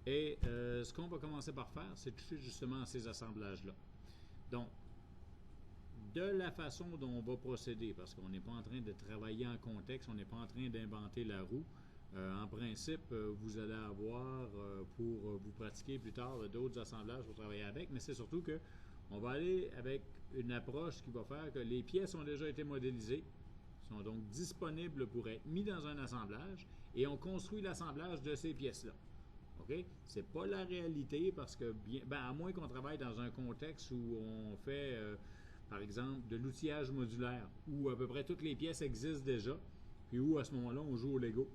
Et ce qu'on va commencer par faire, c'est toucher justement à ces assemblages-là. Donc, de la façon dont on va procéder, parce qu'on n'est pas en train de travailler en contexte, on n'est pas en train d'inventer la roue. En principe, vous allez avoir, pour vous pratiquer plus tard, d'autres assemblages pour travailler avec, mais c'est surtout que on va aller avec une approche qui va faire que les pièces ont déjà été modélisées, sont donc disponibles pour être mis dans un assemblage, et on construit l'assemblage de ces pièces-là. OK? C'est pas la réalité parce que, à moins qu'on travaille dans un contexte où on fait, par exemple, de l'outillage modulaire, où à peu près toutes les pièces existent déjà, puis où à ce moment-là, on joue au Lego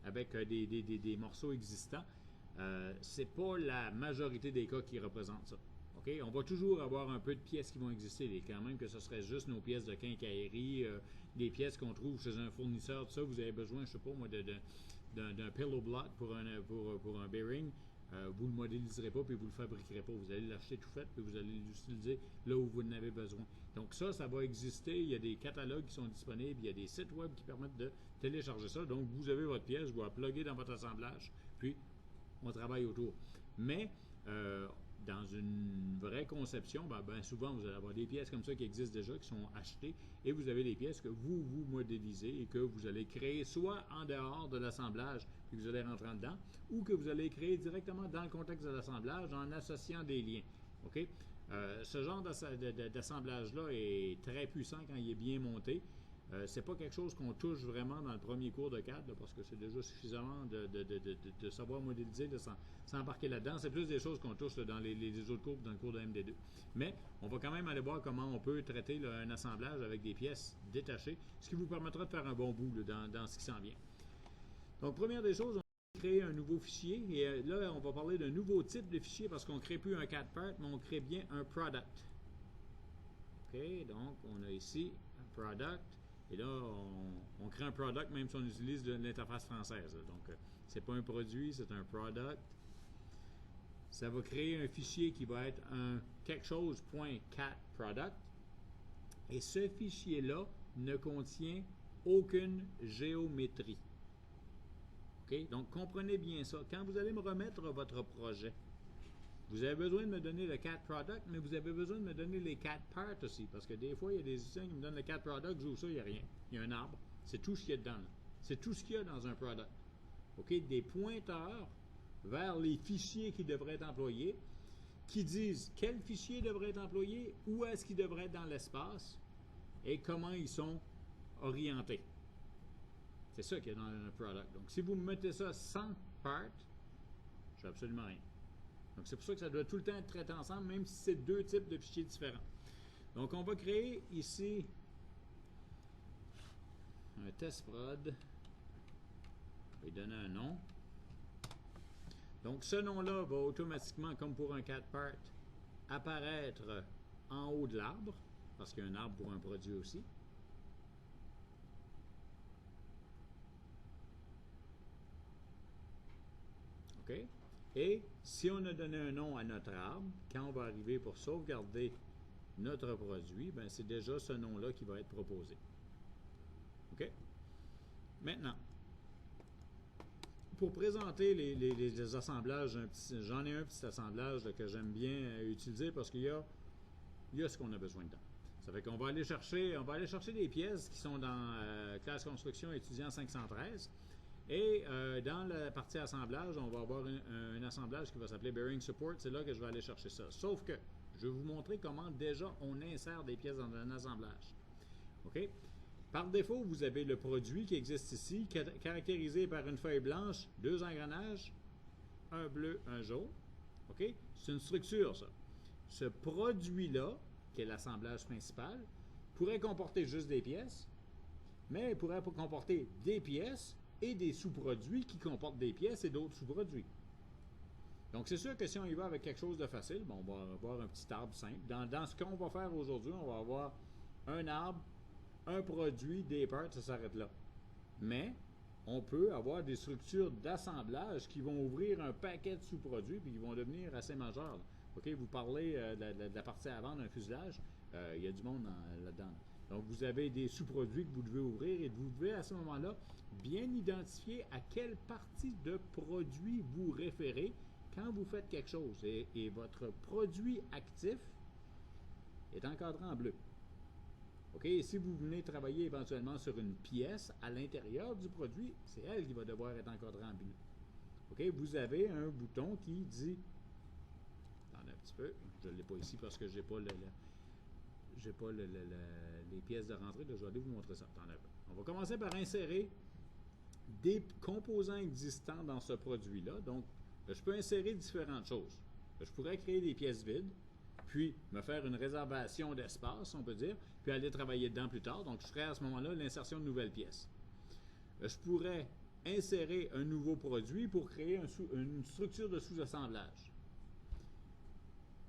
avec des morceaux existants. C'est pas la majorité des cas qui représentent ça. Okay? On va toujours avoir un peu de pièces qui vont exister, quand même que ce serait juste nos pièces de quincaillerie, des pièces qu'on trouve chez un fournisseur, tout ça, vous avez besoin, je sais pas moi, d'un pillow block pour un bearing, vous ne le modéliserez pas puis vous ne le fabriquerez pas. Vous allez l'acheter tout fait puis vous allez l'utiliser là où vous en avez besoin. Donc ça va exister. Il y a des catalogues qui sont disponibles. Il y a des sites web qui permettent de télécharger ça. Donc vous avez votre pièce, vous la pluguez dans votre assemblage, puis on travaille autour. Mais dans une vraie conception, ben souvent vous allez avoir des pièces comme ça qui existent déjà, qui sont achetées, et vous avez des pièces que vous modélisez et que vous allez créer soit en dehors de l'assemblage, puis vous allez rentrer dedans, ou que vous allez créer directement dans le contexte de l'assemblage en associant des liens. OK? Ce genre d'assemblage-là est très puissant quand il est bien monté. C'est pas quelque chose qu'on touche vraiment dans le premier cours de CAD, là, parce que c'est déjà suffisamment de savoir modéliser, de s'embarquer là-dedans. C'est plus des choses qu'on touche là, dans les autres cours, dans le cours de MD2. Mais on va quand même aller voir comment on peut traiter là, un assemblage avec des pièces détachées, ce qui vous permettra de faire un bon bout là, dans ce qui s'en vient. Donc, première des choses, on va créer un nouveau fichier. Et là, on va parler d'un nouveau type de fichier parce qu'on ne crée plus un CAD part, mais on crée bien un product. OK, donc on a ici un product. Et là, on crée un product même si on utilise l'interface française. Donc, c'est pas un produit, c'est un product. Ça va créer un fichier qui va être un quelque chose.catProduct. Et ce fichier-là ne contient aucune géométrie. OK? Donc, comprenez bien ça. Quand vous allez me remettre votre projet, vous avez besoin de me donner le CAD Product, mais vous avez besoin de me donner les CAD Parts aussi. Parce que des fois, il y a des étudiants qui me donnent le CAD Product, j'ouvre ça, il n'y a rien. Il y a un arbre. C'est tout ce qu'il y a dedans. C'est tout ce qu'il y a dans un product. OK? Des pointeurs vers les fichiers qui devraient être employés, qui disent quel fichier devrait être employé, où est-ce qu'il devrait être dans l'espace, et comment ils sont orientés. C'est ça qu'il y a dans un product. Donc, si vous me mettez ça sans part, je n'ai absolument rien. Donc, c'est pour ça que ça doit tout le temps être traité ensemble, même si c'est deux types de fichiers différents. Donc, on va créer ici un test prod. On va lui donner un nom. Donc, ce nom-là va automatiquement, comme pour un CAD part, apparaître en haut de l'arbre, parce qu'il y a un arbre pour un produit aussi. OK? Et si on a donné un nom à notre arbre, quand on va arriver pour sauvegarder notre produit, ben c'est déjà ce nom-là qui va être proposé. OK? Maintenant, pour présenter les assemblages, j'en ai un petit assemblage là, que j'aime bien utiliser parce qu'il y a ce qu'on a besoin dedans. Ça fait qu'on va aller chercher des pièces qui sont dans classe construction étudiant 513. Et dans la partie assemblage, on va avoir un assemblage qui va s'appeler Bearing Support. C'est là que je vais aller chercher ça. Sauf que je vais vous montrer comment déjà on insère des pièces dans un assemblage. OK? Par défaut, vous avez le produit qui existe ici, caractérisé par une feuille blanche, deux engrenages, un bleu, un jaune. OK? C'est une structure, ça. Ce produit-là, qui est l'assemblage principal, pourrait comporter juste des pièces, mais il pourrait comporter des pièces et des sous-produits qui comportent des pièces et d'autres sous-produits. Donc, c'est sûr que si on y va avec quelque chose de facile, bon, on va avoir un petit arbre simple. Dans ce qu'on va faire aujourd'hui, on va avoir un arbre, un produit, des parts, ça s'arrête là. Mais, on peut avoir des structures d'assemblage qui vont ouvrir un paquet de sous-produits puis qui vont devenir assez majeurs. OK, vous parlez de la partie avant d'un fuselage, il y a du monde là-dedans. Donc, vous avez des sous-produits que vous devez ouvrir et vous devez à ce moment-là bien identifier à quelle partie de produit vous référez quand vous faites quelque chose et votre produit actif est encadré en bleu. OK? Et si vous venez travailler éventuellement sur une pièce à l'intérieur du produit, c'est elle qui va devoir être encadrée en bleu. OK? Vous avez un bouton qui dit... Attendez un petit peu. Je ne l'ai pas ici parce que je n'ai pas, les pièces de rentrée. Là, je vais aller vous montrer ça. Attendez un peu. On va commencer par insérer des composants existants dans ce produit-là. Donc, je peux insérer différentes choses. Je pourrais créer des pièces vides, puis me faire une réservation d'espace, on peut dire, puis aller travailler dedans plus tard. Donc, je ferai à ce moment-là l'insertion de nouvelles pièces. Je pourrais insérer un nouveau produit pour créer une structure de sous-assemblage.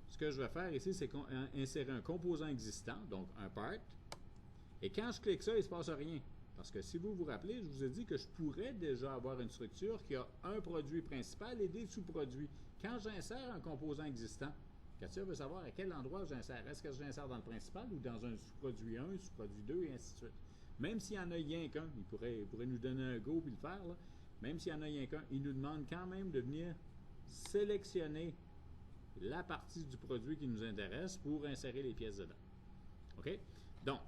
Ce que je vais faire ici, c'est insérer un composant existant, donc un part, et quand je clique ça, il ne se passe rien. Parce que si vous vous rappelez, je vous ai dit que je pourrais déjà avoir une structure qui a un produit principal et des sous-produits. Quand j'insère un composant existant, Katia veut savoir à quel endroit j'insère. Est-ce que je l'insère dans le principal ou dans un sous-produit 1, un sous-produit 2 et ainsi de suite. Même s'il y en a rien qu'un, il pourrait nous donner un go et le faire, là. Même s'il y en a rien qu'un, il nous demande quand même de venir sélectionner la partie du produit qui nous intéresse pour insérer les pièces dedans. OK? Donc,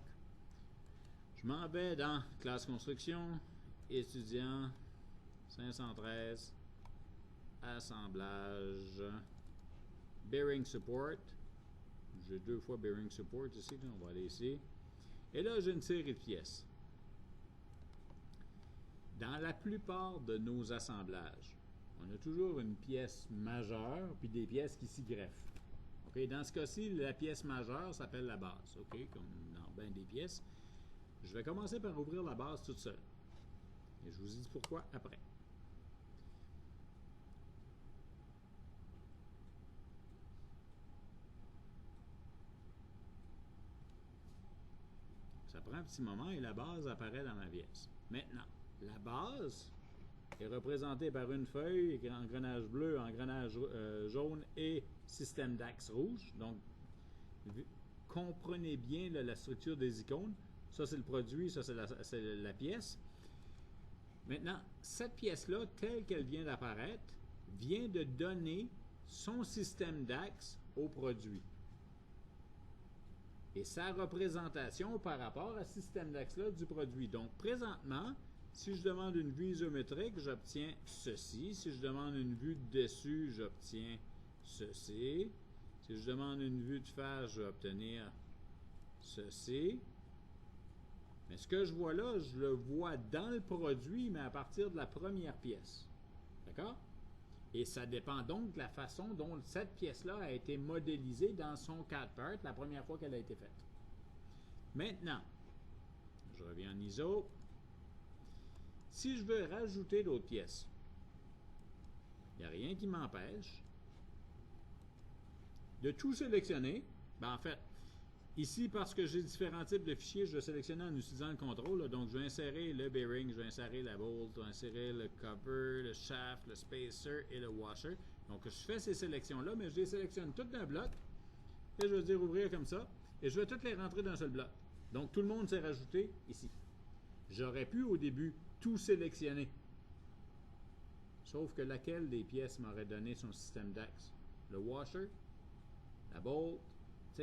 je m'en vais dans classe construction, étudiant, 513, assemblage, bearing support. J'ai 2 fois bearing support ici, là, on va aller ici. Et là, j'ai une série de pièces. Dans la plupart de nos assemblages, on a toujours une pièce majeure puis des pièces qui s'y greffent. Okay? Dans ce cas-ci, la pièce majeure s'appelle la base, okay? Comme dans bien des pièces. Je vais commencer par ouvrir la base toute seule. Et je vous dis pourquoi après. Ça prend un petit moment et la base apparaît dans ma pièce. Maintenant, la base est représentée par une feuille, engrenage bleu, engrenage jaune et système d'axe rouge. Donc, comprenez bien là, la structure des icônes. Ça, c'est le produit, ça, c'est la pièce. Maintenant, cette pièce-là, telle qu'elle vient d'apparaître, vient de donner son système d'axe au produit. Et sa représentation par rapport à ce système d'axe-là du produit. Donc, présentement, si je demande une vue isométrique, j'obtiens ceci. Si je demande une vue de dessus, j'obtiens ceci. Si je demande une vue de face, je vais obtenir ceci. Mais ce que je vois là, je le vois dans le produit, mais à partir de la première pièce. D'accord? Et ça dépend donc de la façon dont cette pièce-là a été modélisée dans son CAD part la première fois qu'elle a été faite. Maintenant, je reviens en ISO. Si je veux rajouter d'autres pièces, il n'y a rien qui m'empêche de tout sélectionner. Ben, en fait, ici, parce que j'ai différents types de fichiers, je vais sélectionner en utilisant le contrôle. Là. Donc, je vais insérer le bearing, je vais insérer la bolt, je vais insérer le cover, le shaft, le spacer et le washer. Donc, je fais ces sélections-là, mais je les sélectionne toutes d'un bloc. Et je vais dire ouvrir comme ça. Et je vais toutes les rentrer d'un seul bloc. Donc, tout le monde s'est rajouté ici. J'aurais pu, au début, tout sélectionner. Sauf que laquelle des pièces m'aurait donné son système d'axe? Le washer? La bolt?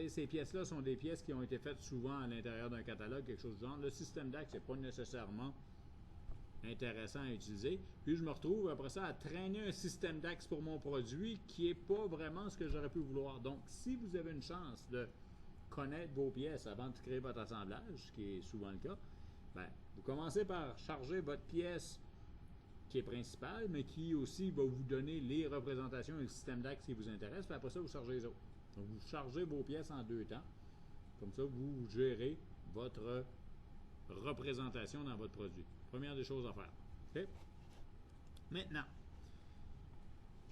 Ces pièces-là sont des pièces qui ont été faites souvent à l'intérieur d'un catalogue, quelque chose du genre. Le système d'axe n'est pas nécessairement intéressant à utiliser. Puis je me retrouve après ça à traîner un système d'axe pour mon produit qui n'est pas vraiment ce que j'aurais pu vouloir. Donc, si vous avez une chance de connaître vos pièces avant de créer votre assemblage, ce qui est souvent le cas, ben, vous commencez par charger votre pièce qui est principale, mais qui aussi va vous donner les représentations et le système d'axe qui vous intéresse. Puis après ça, vous chargez les autres. Donc, vous chargez vos pièces en 2 temps. Comme ça, vous gérez votre représentation dans votre produit. Première des choses à faire. Okay? Maintenant,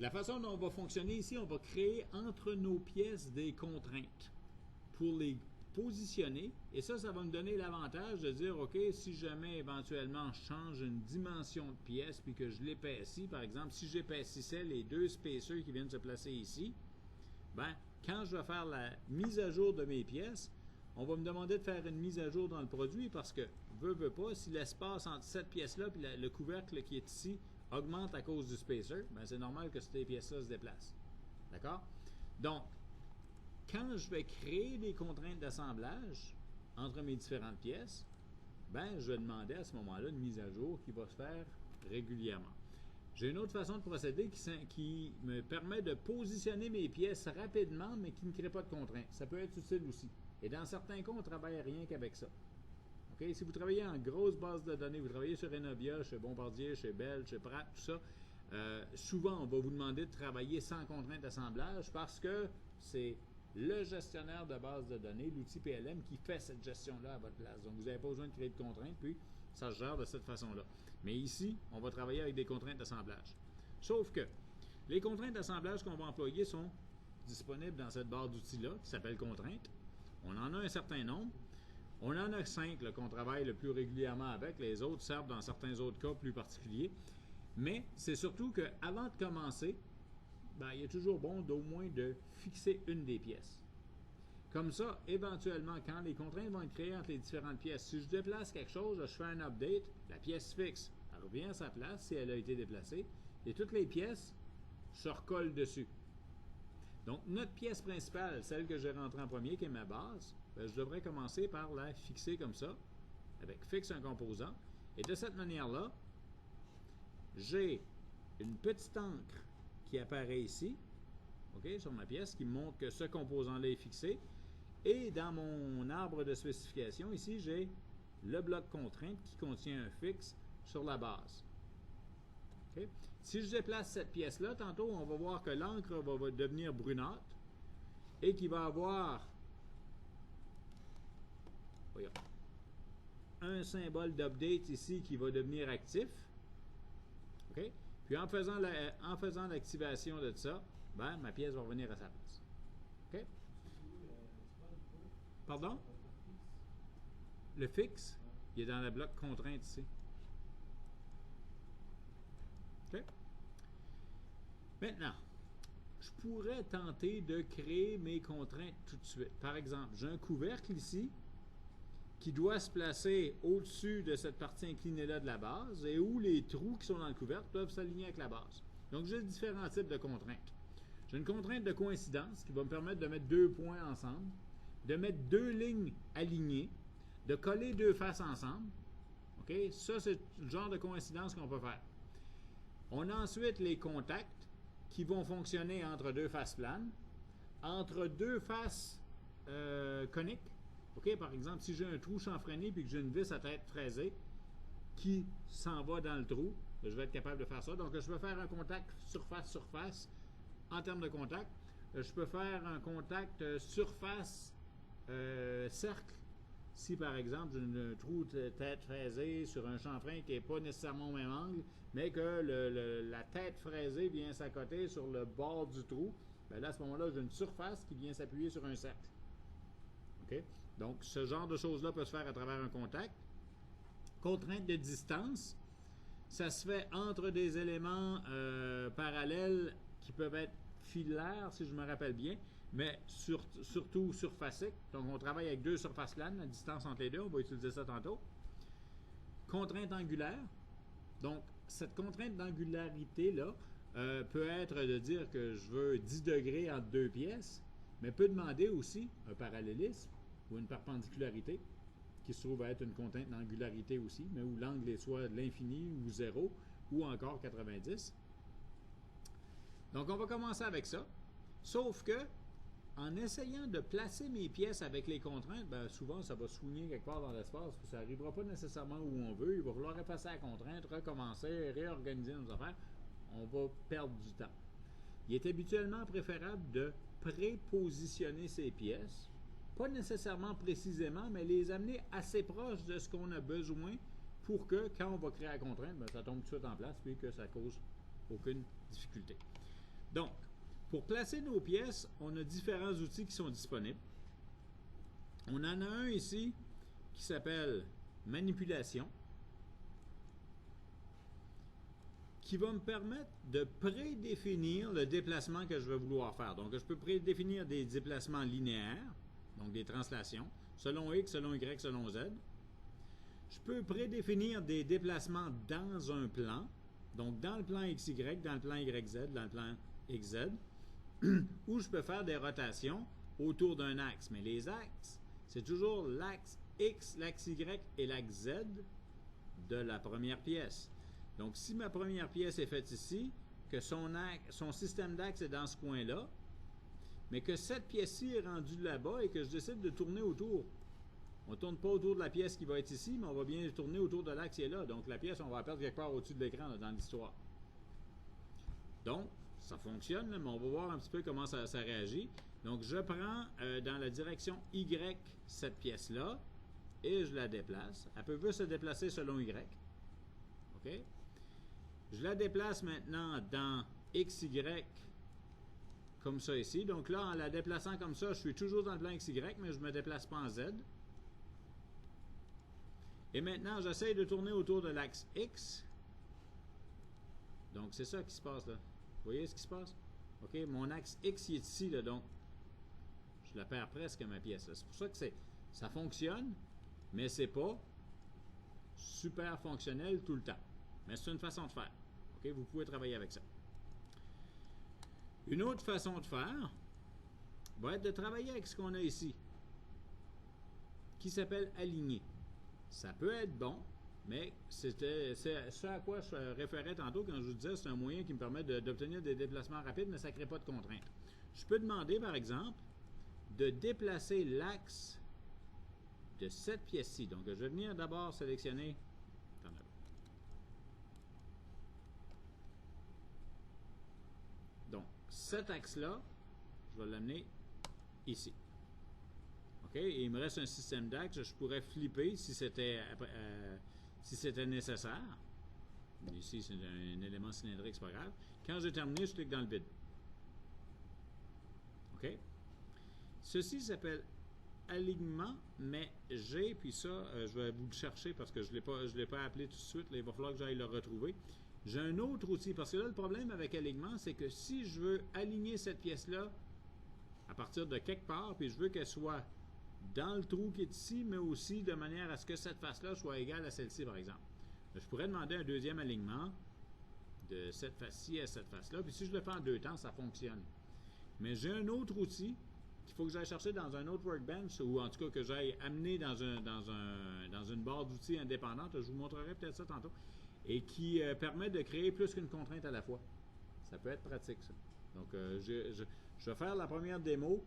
la façon dont on va fonctionner ici, on va créer entre nos pièces des contraintes pour les positionner. Et ça va me donner l'avantage de dire, OK, si jamais éventuellement je change une dimension de pièce puis que je l'épaissis, par exemple, si j'épaississais les 2 spacers qui viennent se placer ici, ben, quand je vais faire la mise à jour de mes pièces, on va me demander de faire une mise à jour dans le produit parce que, veut pas, si l'espace entre cette pièce-là et le couvercle qui est ici augmente à cause du spacer, ben c'est normal que ces pièces-là se déplacent. D'accord? Donc, quand je vais créer des contraintes d'assemblage entre mes différentes pièces, ben je vais demander à ce moment-là une mise à jour qui va se faire régulièrement. J'ai une autre façon de procéder qui me permet de positionner mes pièces rapidement, mais qui ne crée pas de contraintes. Ça peut être utile aussi. Et dans certains cas, on ne travaille rien qu'avec ça. Okay? Si vous travaillez en grosse base de données, vous travaillez sur Enovia, chez Bombardier, chez Bell, chez Pratt, tout ça, souvent, on va vous demander de travailler sans contrainte d'assemblage parce que c'est le gestionnaire de base de données, l'outil PLM, qui fait cette gestion-là à votre place. Donc, vous n'avez pas besoin de créer de contraintes, puis ça se gère de cette façon-là. Mais ici, on va travailler avec des contraintes d'assemblage. Sauf que les contraintes d'assemblage qu'on va employer sont disponibles dans cette barre d'outils-là, qui s'appelle contraintes. On en a un certain nombre. On en a 5 qu'on travaille le plus régulièrement avec. Les autres servent dans certains autres cas plus particuliers. Mais c'est surtout qu'avant de commencer, ben, il est toujours bon d'au moins de fixer une des pièces. Comme ça, éventuellement, quand les contraintes vont être créées entre les différentes pièces, si je déplace quelque chose, je fais un update, la pièce fixe, elle revient à sa place si elle a été déplacée, et toutes les pièces se recollent dessus. Donc, notre pièce principale, celle que j'ai rentrée en premier, qui est ma base, ben, je devrais commencer par la fixer comme ça, avec fixe un composant, et de cette manière-là, j'ai une petite encre qui apparaît ici, okay, sur ma pièce, qui me montre que ce composant-là est fixé. Et dans mon arbre de spécification, ici, j'ai le bloc contrainte qui contient un fixe sur la base. Okay. Si je déplace cette pièce-là, tantôt, on va voir que l'encre va devenir brunâtre et qu'il va avoir un symbole d'update ici qui va devenir actif. Okay. Puis en faisant l'activation de ça, ben, ma pièce va revenir à sa place. OK? Pardon? Le fixe, il est dans le bloc contrainte ici. OK? Maintenant, je pourrais tenter de créer mes contraintes tout de suite. Par exemple, j'ai un couvercle ici qui doit se placer au-dessus de cette partie inclinée-là de la base et où les trous qui sont dans le couvercle doivent s'aligner avec la base. Donc, j'ai différents types de contraintes. J'ai une contrainte de coïncidence qui va me permettre de mettre deux points ensemble, de mettre deux lignes alignées, de coller deux faces ensemble. OK? Ça, c'est le genre de coïncidence qu'on peut faire. On a ensuite les contacts qui vont fonctionner entre deux faces planes, entre deux faces coniques. OK? Par exemple, si j'ai un trou chanfreiné et que j'ai une vis à tête fraisée qui s'en va dans le trou, je vais être capable de faire ça. Donc, je peux faire un contact surface-surface en termes de contact. Je peux faire un contact surface-cercle. Si, par exemple, j'ai un trou de tête fraisée sur un chanfrein qui n'est pas nécessairement au même angle, mais que la tête fraisée vient s'accoter sur le bord du trou, bien là, à ce moment-là, j'ai une surface qui vient s'appuyer sur un cercle. OK? Donc, ce genre de choses-là peut se faire à travers un contact. Contrainte de distance, ça se fait entre des éléments parallèles qui peuvent être filaires, si je me rappelle bien, mais surtout surfaciques. Donc, on travaille avec deux surfaces planes, la distance entre les deux, on va utiliser ça tantôt. Contrainte angulaire. Donc, cette contrainte d'angularité-là peut être de dire que je veux 10 degrés entre deux pièces, mais peut demander aussi un parallélisme ou une perpendicularité, qui se trouve à être une contrainte d'angularité aussi, mais où l'angle est soit de l'infini ou 0, ou encore 90. Donc, on va commencer avec ça. Sauf que, en essayant de placer mes pièces avec les contraintes, bien, souvent, ça va soigner quelque part dans l'espace, puis ça n'arrivera pas nécessairement où on veut. Il va falloir effacer la contrainte, recommencer, réorganiser nos affaires. On va perdre du temps. Il est habituellement préférable de prépositionner ces pièces, pas nécessairement précisément, mais les amener assez proches de ce qu'on a besoin pour que, quand on va créer la contrainte, bien, ça tombe tout de suite en place, puis que ça cause aucune difficulté. Donc, pour placer nos pièces, on a différents outils qui sont disponibles. On en a un ici qui s'appelle Manipulation, qui va me permettre de prédéfinir le déplacement que je vais vouloir faire. Donc, je peux prédéfinir des déplacements linéaires, donc des translations, selon X, selon Y, selon Z. Je peux prédéfinir des déplacements dans un plan. Donc, dans le plan XY, dans le plan YZ, dans le plan XZ, où je peux faire des rotations autour d'un axe. Mais les axes, c'est toujours l'axe X, l'axe Y et l'axe Z de la première pièce. Donc, si ma première pièce est faite ici, que son système d'axe est dans ce coin-là, mais que cette pièce-ci est rendue là-bas et que je décide de tourner autour. On ne tourne pas autour de la pièce qui va être ici, mais on va bien tourner autour de l'axe qui est là. Donc, la pièce, on va la perdre quelque part au-dessus de l'écran dans l'histoire. Donc, ça fonctionne, là, mais on va voir un petit peu comment ça réagit. Donc, je prends dans la direction Y cette pièce-là et je la déplace. Elle peut juste se déplacer selon Y. OK? Je la déplace maintenant dans XY comme ça ici. Donc là, en la déplaçant comme ça, je suis toujours dans le plan XY, mais je ne me déplace pas en Z. Et maintenant, j'essaie de tourner autour de l'axe X. Donc, c'est ça qui se passe là. Vous voyez ce qui se passe? OK, mon axe X il est ici, là, donc je la perds presque ma pièce. C'est pour ça que ça fonctionne, mais c'est pas super fonctionnel tout le temps. Mais c'est une façon de faire. OK, vous pouvez travailler avec ça. Une autre façon de faire va être de travailler avec ce qu'on a ici, qui s'appelle aligner. Ça peut être bon, mais c'est ce à quoi je référais tantôt quand je vous disais c'est un moyen qui me permet d'obtenir des déplacements rapides, mais ça ne crée pas de contraintes. Je peux demander, par exemple, de déplacer l'axe de cette pièce-ci. Donc, je vais venir d'abord sélectionner... Donc, cet axe-là, je vais l'amener ici. OK? Et il me reste un système d'axes. Je pourrais flipper si c'était nécessaire. Ici, c'est un élément cylindrique, c'est pas grave. Quand j'ai terminé, je clique dans le vide. OK? Ceci s'appelle alignement, mais j'ai, puis ça, je vais vous le chercher parce que je ne l'ai pas appelé tout de suite. Là, il va falloir que j'aille le retrouver. J'ai un autre outil, parce que là, le problème avec alignement, c'est que si je veux aligner cette pièce-là à partir de quelque part, puis je veux qu'elle soit dans le trou qui est ici, mais aussi de manière à ce que cette face-là soit égale à celle-ci, par exemple. Je pourrais demander un deuxième alignement de cette face-ci à cette face-là, puis si je le fais en deux temps, ça fonctionne. Mais j'ai un autre outil qu'il faut que j'aille chercher dans un autre workbench, ou en tout cas que j'aille amener dans une barre d'outils indépendante. Je vous montrerai peut-être ça tantôt. Et qui permet de créer plus qu'une contrainte à la fois. Ça peut être pratique, ça. Donc, je vais faire la première démo,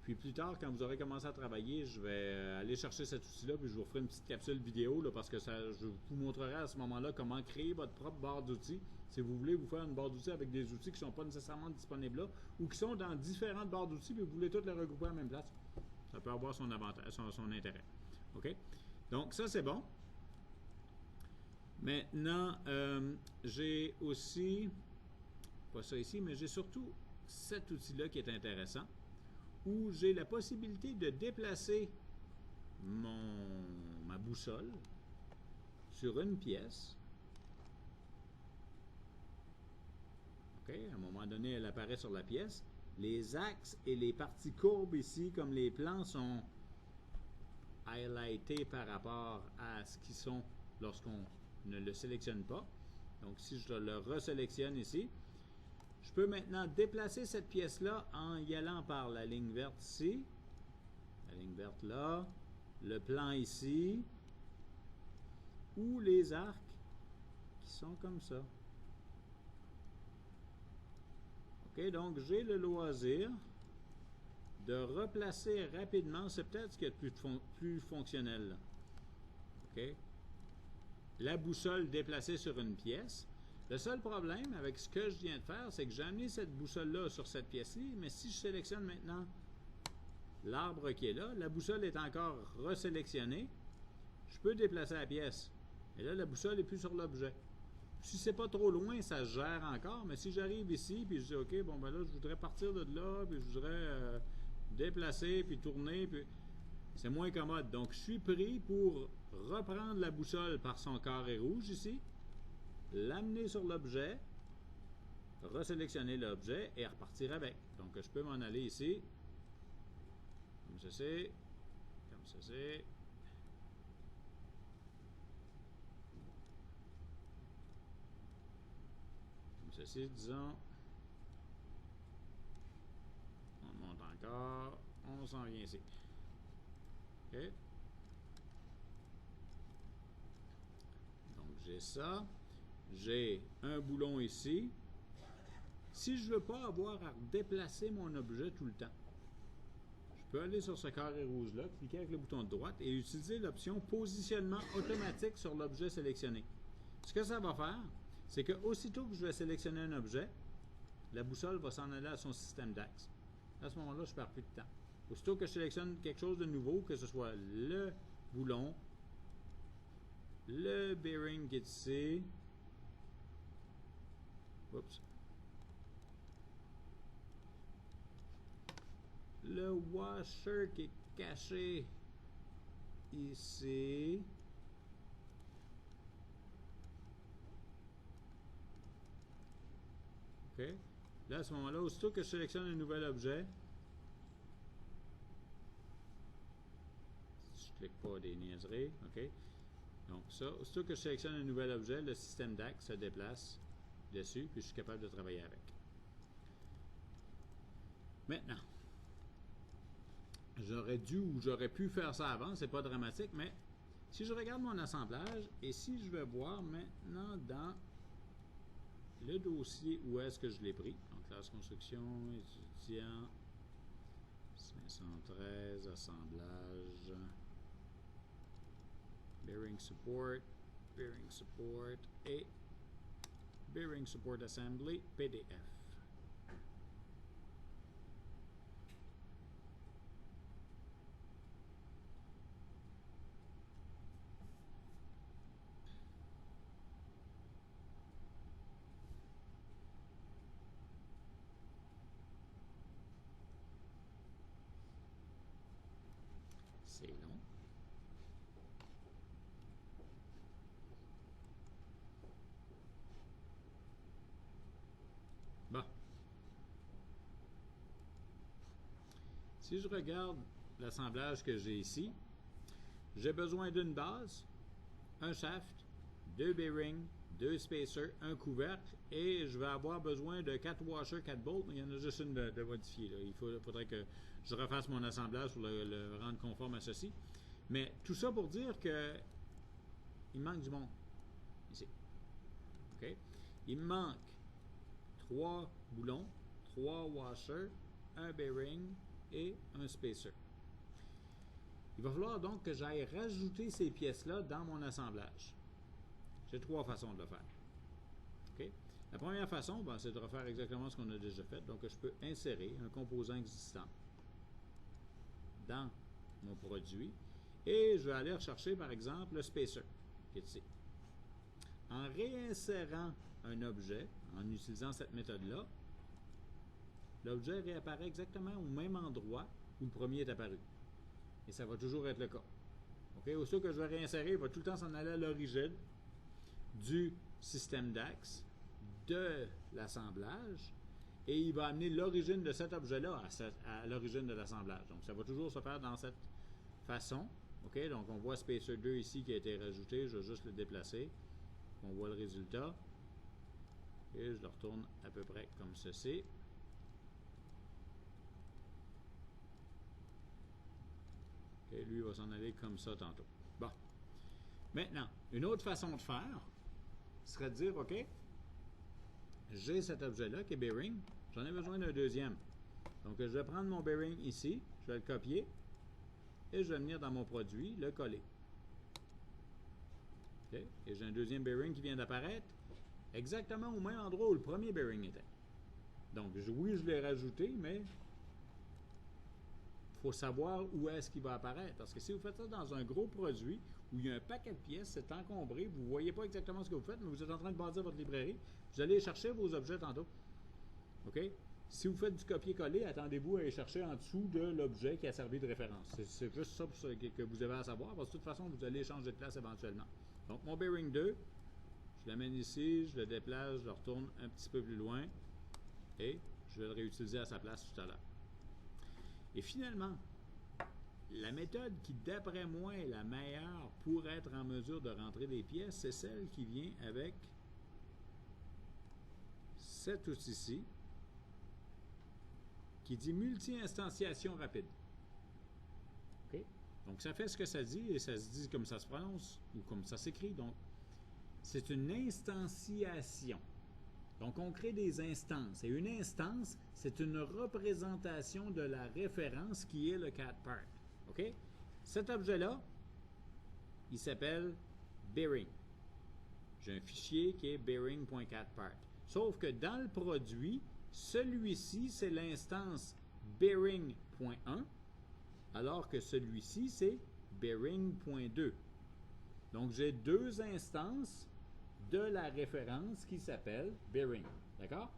puis plus tard, quand vous aurez commencé à travailler, je vais aller chercher cet outil-là, puis je vous ferai une petite capsule vidéo, là, parce que je vous montrerai à ce moment-là comment créer votre propre barre d'outils. Si vous voulez vous faire une barre d'outils avec des outils qui ne sont pas nécessairement disponibles là, ou qui sont dans différentes barres d'outils, puis vous voulez toutes les regrouper à la même place, ça peut avoir son avantage, son intérêt. OK? Donc, ça, c'est bon. Maintenant, j'ai aussi, pas ça ici, mais j'ai surtout cet outil-là qui est intéressant, où j'ai la possibilité de déplacer ma boussole sur une pièce. OK, à un moment donné, elle apparaît sur la pièce. Les axes et les parties courbes ici, comme les plans, sont highlightés par rapport à ce qu'ils sont lorsqu'on ne le sélectionne pas. Donc, si je le resélectionne ici, je peux maintenant déplacer cette pièce-là en y allant par la ligne verte ici, la ligne verte là, le plan ici, ou les arcs qui sont comme ça. OK, donc j'ai le loisir de replacer rapidement, c'est peut-être ce qui est plus fonctionnel là. OK? La boussole déplacée sur une pièce. Le seul problème avec ce que je viens de faire, c'est que j'ai amené cette boussole-là sur cette pièce-ci, mais si je sélectionne maintenant l'arbre qui est là, la boussole est encore resélectionnée, je peux déplacer la pièce. Et là, la boussole n'est plus sur l'objet. Si c'est pas trop loin, ça se gère encore, mais si j'arrive ici, puis je dis, OK, bon, ben là, je voudrais partir de là, puis je voudrais déplacer, puis tourner, puis c'est moins commode. Donc, je suis pris pour reprendre la boussole par son carré rouge ici, l'amener sur l'objet, resélectionner l'objet et repartir avec. Donc, je peux m'en aller ici, comme ceci, comme ceci. ceci, disons. On monte encore. On s'en vient ici. OK. Donc, j'ai ça. J'ai un boulon ici. Si je ne veux pas avoir à déplacer mon objet tout le temps, je peux aller sur ce carré rouge-là, cliquer avec le bouton de droite et utiliser l'option positionnement automatique sur l'objet sélectionné. Ce que ça va faire, c'est que aussitôt que je vais sélectionner un objet, la boussole va s'en aller à son système d'axe. À ce moment-là, je ne perds plus de temps. Aussitôt que je sélectionne quelque chose de nouveau, que ce soit le boulon, le bearing qui est ici, oups, le washer qui est caché ici, OK. Là, à ce moment-là, aussitôt que je sélectionne un nouvel objet, je clique pas des niaiseries, OK. Donc ça, aussitôt que je sélectionne un nouvel objet, le système d'axe se déplace dessus, puis je suis capable de travailler avec. Maintenant, j'aurais dû ou j'aurais pu faire ça avant, c'est pas dramatique, mais si je regarde mon assemblage et si je vais voir maintenant dans le dossier où est-ce que je l'ai pris, donc classe construction, étudiant, 513, assemblage, bearing support et bearing support assembly, PDF. C'est long. Bon. Si je regarde l'assemblage que j'ai ici, j'ai besoin d'une base, un shaft, deux bearings, deux spacers, un couvercle et je vais avoir besoin de 4 washers, 4 bolts. Il y en a juste une de modifiée. Il faudrait que je refasse mon assemblage pour le rendre conforme à ceci. Mais tout ça pour dire que il manque du monde ici. OK? Il me manque 3 boulons, 3 washers, un bearing et un spacer. Il va falloir donc que j'aille rajouter ces pièces-là dans mon assemblage. J'ai 3 façons de le faire. Okay? La première façon, c'est de refaire exactement ce qu'on a déjà fait. Donc, je peux insérer un composant existant dans mon produit et je vais aller rechercher, par exemple, le spacer qui est ici. En réinsérant un objet, en utilisant cette méthode-là, l'objet réapparaît exactement au même endroit où le premier est apparu. Et ça va toujours être le cas. Okay? Aussitôt que je vais réinsérer, il va tout le temps s'en aller à l'origine du système d'axe, de l'assemblage, et il va amener l'origine de cet objet-là à l'origine de l'assemblage. Donc, ça va toujours se faire dans cette façon. Okay? Donc, on voit Spacer 2 ici qui a été rajouté. Je vais juste le déplacer. On voit le résultat. Et je le retourne à peu près comme ceci. Okay? Lui, il va s'en aller comme ça tantôt. Bon. Maintenant, une autre façon de faire serait de dire, OK, j'ai cet objet-là qui est bearing, j'en ai besoin d'un deuxième. Donc, je vais prendre mon bearing ici, je vais le copier, et je vais venir dans mon produit, le coller. OK? Et j'ai un deuxième bearing qui vient d'apparaître, exactement au même endroit où le premier bearing était. Donc, oui, je l'ai rajouté, mais il faut savoir où est-ce qu'il va apparaître. Parce que si vous faites ça dans un gros produit, où il y a un paquet de pièces, c'est encombré, vous ne voyez pas exactement ce que vous faites, mais vous êtes en train de bâtir votre librairie, vous allez chercher vos objets tantôt. OK? Si vous faites du copier-coller, attendez-vous à aller chercher en dessous de l'objet qui a servi de référence. C'est juste ça que vous avez à savoir, parce que de toute façon, vous allez changer de place éventuellement. Donc, mon bearing 2, je l'amène ici, je le déplace, je le retourne un petit peu plus loin, et je vais le réutiliser à sa place tout à l'heure. Et finalement, la méthode qui, d'après moi, est la meilleure pour être en mesure de rentrer des pièces, c'est celle qui vient avec cet outil-ci qui dit multi-instantiation rapide. OK? Donc, ça fait ce que ça dit et ça se dit comme ça se prononce ou comme ça s'écrit. Donc, c'est une instantiation. Donc, on crée des instances. Et une instance, c'est une représentation de la référence qui est le cat part. OK? Cet objet-là, il s'appelle bearing. J'ai un fichier qui est bearing.catPart. Sauf que dans le produit, celui-ci, c'est l'instance bearing.1, alors que celui-ci, c'est bearing.2. Donc, j'ai deux instances de la référence qui s'appelle bearing. D'accord?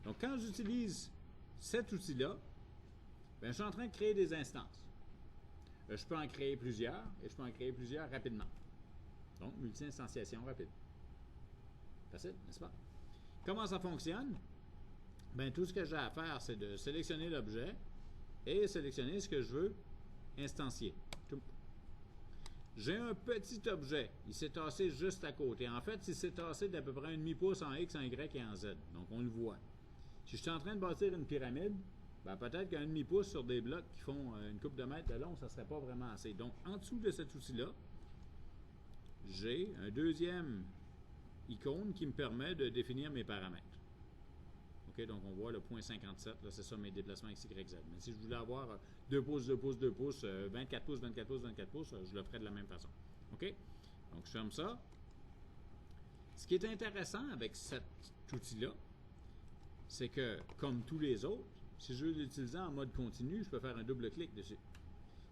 Donc, quand j'utilise cet outil-là, je suis en train de créer des instances. Je peux en créer plusieurs et je peux en créer plusieurs rapidement. Donc, multi-instantiation rapide. Facile, n'est-ce pas? Comment ça fonctionne? Bien, tout ce que j'ai à faire, c'est de sélectionner l'objet et sélectionner ce que je veux instancier. J'ai un petit objet. Il s'est tassé juste à côté. En fait, il s'est tassé d'à peu près 1,5 pouce en X, en Y et en Z. Donc, on le voit. Si je suis en train de bâtir une pyramide, ben peut-être qu'un demi-pouce sur des blocs qui font une couple de mètres de long, ça ne serait pas vraiment assez. Donc, en dessous de cet outil-là, j'ai un deuxième icône qui me permet de définir mes paramètres. OK, donc on voit le point 57, là, c'est ça mes déplacements X, Y, Z. Mais si je voulais avoir 2 pouces, 2 pouces, 2 pouces, 24 pouces, 24 pouces, 24 pouces, je le ferais de la même façon. OK? Donc, je ferme ça. Ce qui est intéressant avec cet outil-là, c'est que, comme tous les autres, si je veux l'utiliser en mode continu, je peux faire un double-clic dessus.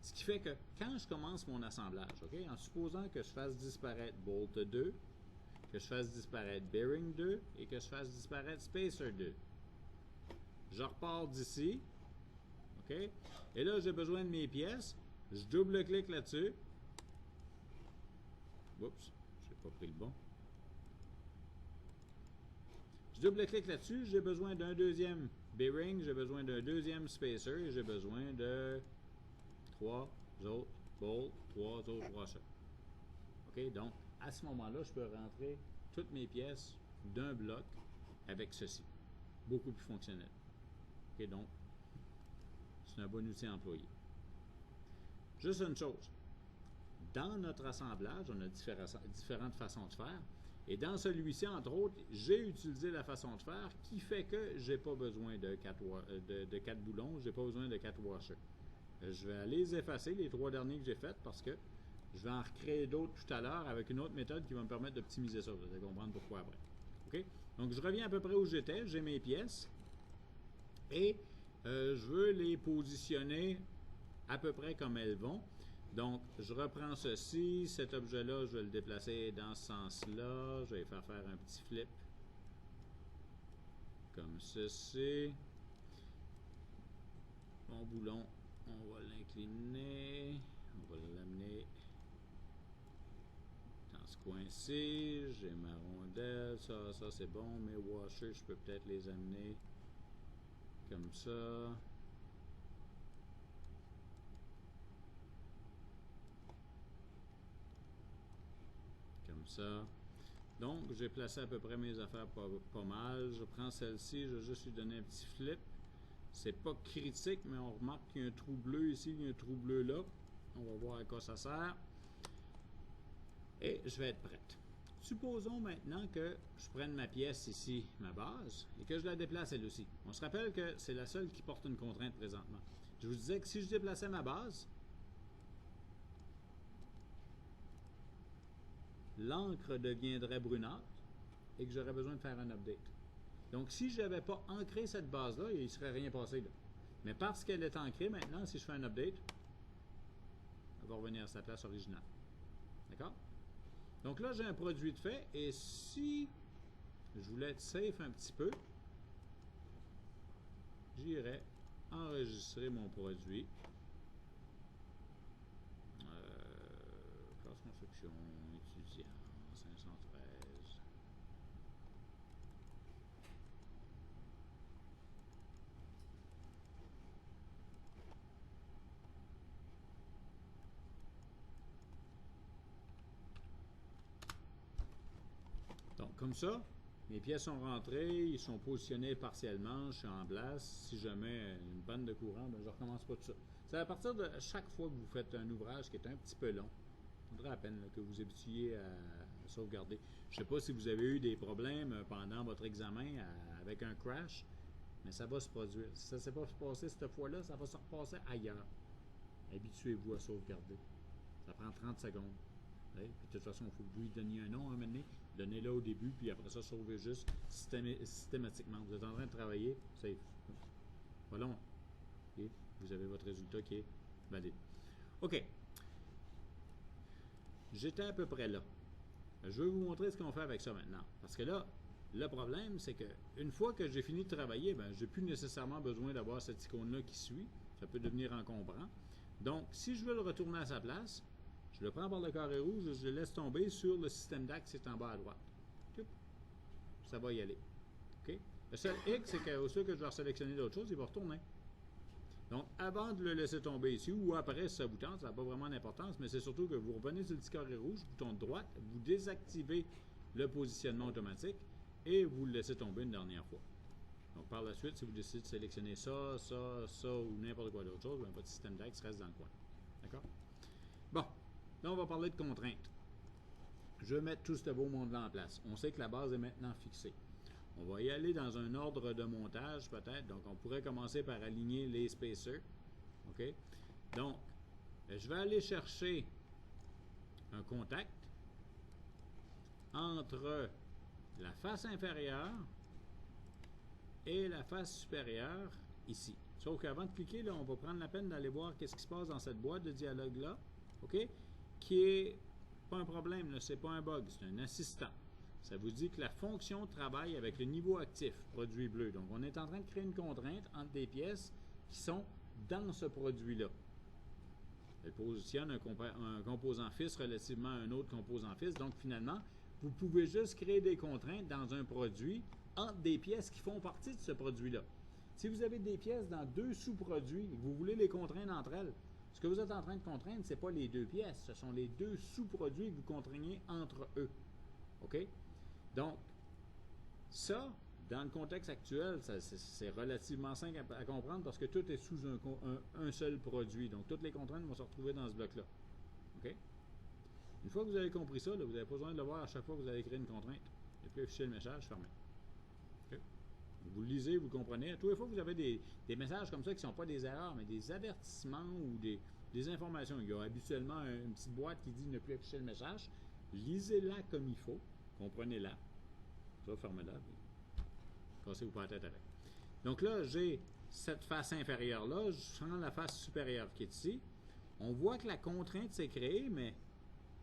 Ce qui fait que quand je commence mon assemblage, okay, en supposant que je fasse disparaître Bolt 2, que je fasse disparaître Bearing 2 et que je fasse disparaître Spacer 2, je repars d'ici, OK? Et là, j'ai besoin de mes pièces, je double-clique là-dessus. Oups, je n'ai pas pris le bon. Je double-clique là-dessus, j'ai besoin d'un deuxième bearing, j'ai besoin d'un deuxième spacer et j'ai besoin de 3 autres bolts, 3 autres washers. OK? Donc, à ce moment-là, je peux rentrer toutes mes pièces d'un bloc avec ceci. Beaucoup plus fonctionnel. OK? Donc, c'est un bon outil à employer. Juste une chose. Dans notre assemblage, on a différentes façons de faire. Et dans celui-ci, entre autres, j'ai utilisé la façon de faire qui fait que je n'ai pas besoin de 4 boulons, je n'ai pas besoin de 4 washers. Je vais aller les effacer, les 3 derniers que j'ai faits, parce que je vais en recréer d'autres tout à l'heure avec une autre méthode qui va me permettre d'optimiser ça. Vous allez comprendre pourquoi après. OK? Donc, je reviens à peu près où j'étais, j'ai mes pièces et je veux les positionner à peu près comme elles vont. Donc, je reprends ceci, cet objet-là, je vais le déplacer dans ce sens-là. Je vais faire un petit flip comme ceci. Mon boulon, on va l'incliner, on va l'amener dans ce coin-ci. J'ai ma rondelle, ça c'est bon. Mes washers, je peux peut-être les amener comme ça. Ça. Donc, j'ai placé à peu près mes affaires pas mal. Je prends celle-ci, je vais juste lui donner un petit flip. C'est pas critique, mais on remarque qu'il y a un trou bleu ici, il y a un trou bleu là. On va voir à quoi ça sert. Et je vais être prête. Supposons maintenant que je prenne ma pièce ici, ma base, et que je la déplace elle aussi. On se rappelle que c'est la seule qui porte une contrainte présentement. Je vous disais que si je déplaçais ma base, l'encre deviendrait brunâtre et que j'aurais besoin de faire un update. Donc, si je n'avais pas ancré cette base-là, il ne serait rien passé là. Mais parce qu'elle est ancrée maintenant, si je fais un update, elle va revenir à sa place originale. D'accord? Donc là, j'ai un produit de fait et si je voulais être safe un petit peu, j'irais enregistrer mon produit. Classe construction, étudiant, 513. Donc, comme ça, Mes pièces sont rentrées, ils sont positionnés partiellement, je suis en place. Si jamais une panne de courant, ben, je recommence pas tout ça. C'est à partir de chaque fois que vous faites un ouvrage qui est un petit peu long, il faudrait à peine là, que vous habituiez à sauvegarder. Je ne sais pas si vous avez eu des problèmes pendant votre examen avec un crash, mais ça va se produire. Si ça ne s'est pas passé cette fois-là, ça va se repasser ailleurs. Habituez-vous à sauvegarder. Ça prend 30 secondes. Puis, de toute façon, il faut que vous lui donniez un nom à un moment donné. Donnez-le au début, puis après ça, sauvez juste systématiquement. Vous êtes en train de travailler, safe. Pas long. Okay. Vous avez votre résultat qui est valide. OK. J'étais à peu près là. Je vais vous montrer ce qu'on fait avec ça maintenant. Parce que là, le problème, c'est que une fois que j'ai fini de travailler, ben, je n'ai plus nécessairement besoin d'avoir cette icône-là qui suit. Ça peut devenir encombrant. Donc, si je veux le retourner à sa place, je le prends par le carré rouge, je le laisse tomber sur le système d'axe qui est en bas à droite. Ça va y aller. Okay? Le seul X, c'est qu'au que je vais sélectionner d'autres choses, il va retourner. Donc, avant de le laisser tomber ici, ou après, si ça vous tente, ça n'a pas vraiment d'importance, mais c'est surtout que vous revenez sur le petit carré rouge, bouton de droite, vous désactivez le positionnement automatique et vous le laissez tomber une dernière fois. Donc, par la suite, si vous décidez de sélectionner ça, ça, ça ou n'importe quoi d'autre chose, ben, votre système d'axe reste dans le coin. D'accord? Bon. Là, on va parler de contraintes. Je vais mettre tout ce beau monde-là en place. On sait que la base est maintenant fixée. On va y aller dans un ordre de montage, peut-être. Donc, on pourrait commencer par aligner les spacers. OK? Donc, je vais aller chercher un contact entre la face inférieure et la face supérieure ici. Sauf qu'avant de cliquer, là, on va prendre la peine d'aller voir qu'est-ce qui se passe dans cette boîte de dialogue-là. OK? Qui est pas un problème, ce n'est pas un bug, c'est un assistant. Ça vous dit que la fonction travaille avec le niveau actif, produit bleu. Donc, on est en train de créer une contrainte entre des pièces qui sont dans ce produit-là. Elle positionne un composant fils relativement à un autre composant fils. Donc, finalement, vous pouvez juste créer des contraintes dans un produit entre des pièces qui font partie de ce produit-là. Si vous avez des pièces dans deux sous-produits et que vous voulez les contraindre entre elles, ce que vous êtes en train de contraindre, ce n'est pas les deux pièces, ce sont les deux sous-produits que vous contraignez entre eux. OK? Donc, ça, dans le contexte actuel, c'est relativement simple à comprendre parce que tout est sous un seul produit. Donc, toutes les contraintes vont se retrouver dans ce bloc-là. OK? Une fois que vous avez compris ça, là, vous n'avez pas besoin de le voir à chaque fois que vous allez créer une contrainte. Et puis, afficher le message, fermé. OK? Vous le lisez, vous le comprenez. Tous les fois que vous avez des messages comme ça qui ne sont pas des erreurs, mais des avertissements ou des informations. Il y a habituellement une petite boîte qui dit ne plus afficher le message. Lisez-la comme il faut. Comprenez-la. Ça, fermez-la. Cassez-vous pas la tête avec. Donc là, j'ai cette face inférieure-là. Je prends la face supérieure qui est ici. On voit que la contrainte s'est créée, mais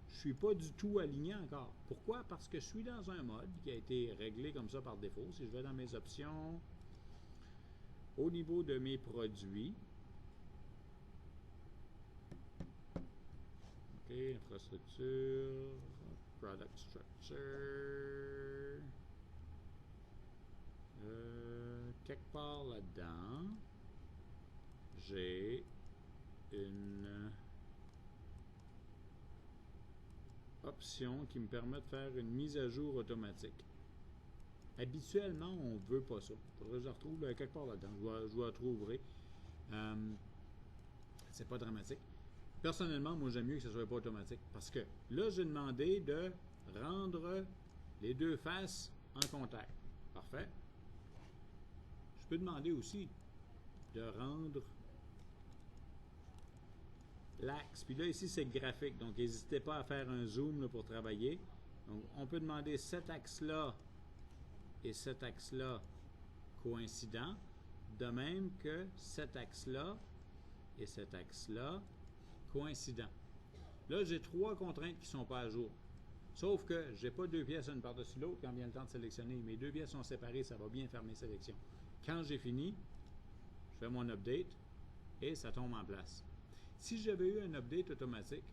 je ne suis pas du tout aligné encore. Pourquoi? Parce que je suis dans un mode qui a été réglé comme ça par défaut. Si je vais dans mes options, au niveau de mes produits, OK, infrastructure, product structure, quelque part là-dedans, j'ai une option qui me permet de faire une mise à jour automatique. Habituellement, on ne veut pas ça. Il faudrait que je la retrouve quelque part là-dedans. Je vous la retrouverai. C'est pas dramatique. Personnellement, moi, j'aime mieux que ce ne soit pas automatique. Parce que là, j'ai demandé de rendre les deux faces en contact. Parfait. Je peux demander aussi de rendre l'axe. Puis là, ici, c'est graphique. Donc, n'hésitez pas à faire un zoom là, pour travailler. Donc, on peut demander cet axe-là et cet axe-là coïncident. De même que cet axe-là et cet axe-là coïncident. Là, j'ai trois contraintes qui ne sont pas à jour. Sauf que je n'ai pas deux pièces une par-dessus l'autre quand vient le temps de sélectionner. Mes deux pièces sont séparées, ça va bien faire mes sélections. Quand j'ai fini, je fais mon update et ça tombe en place. Si j'avais eu un update automatique,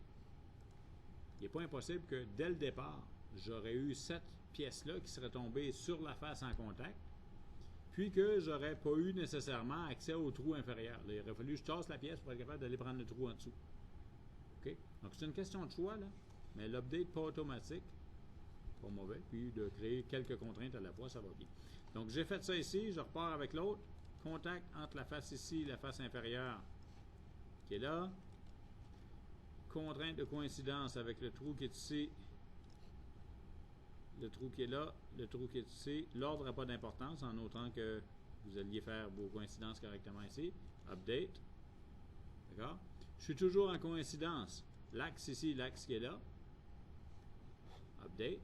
il n'est pas impossible que dès le départ, j'aurais eu cette pièce-là qui serait tombée sur la face en contact, puis que je n'aurais pas eu nécessairement accès au trou inférieur. Là, il aurait fallu que je tasse la pièce pour être capable d'aller prendre le trou en dessous. OK? Donc, c'est une question de choix, là, mais l'update pas automatique pas mauvais, puis de créer quelques contraintes à la fois, ça va bien. Donc, j'ai fait ça ici, je repars avec l'autre. Contact entre la face ici et la face inférieure qui est là. Contrainte de coïncidence avec le trou qui est ici, le trou qui est là, le trou qui est ici. L'ordre n'a pas d'importance en autant que vous alliez faire vos coïncidences correctement ici. Update. D'accord? Je suis toujours en coïncidence. L'axe ici, l'axe qui est là. Update.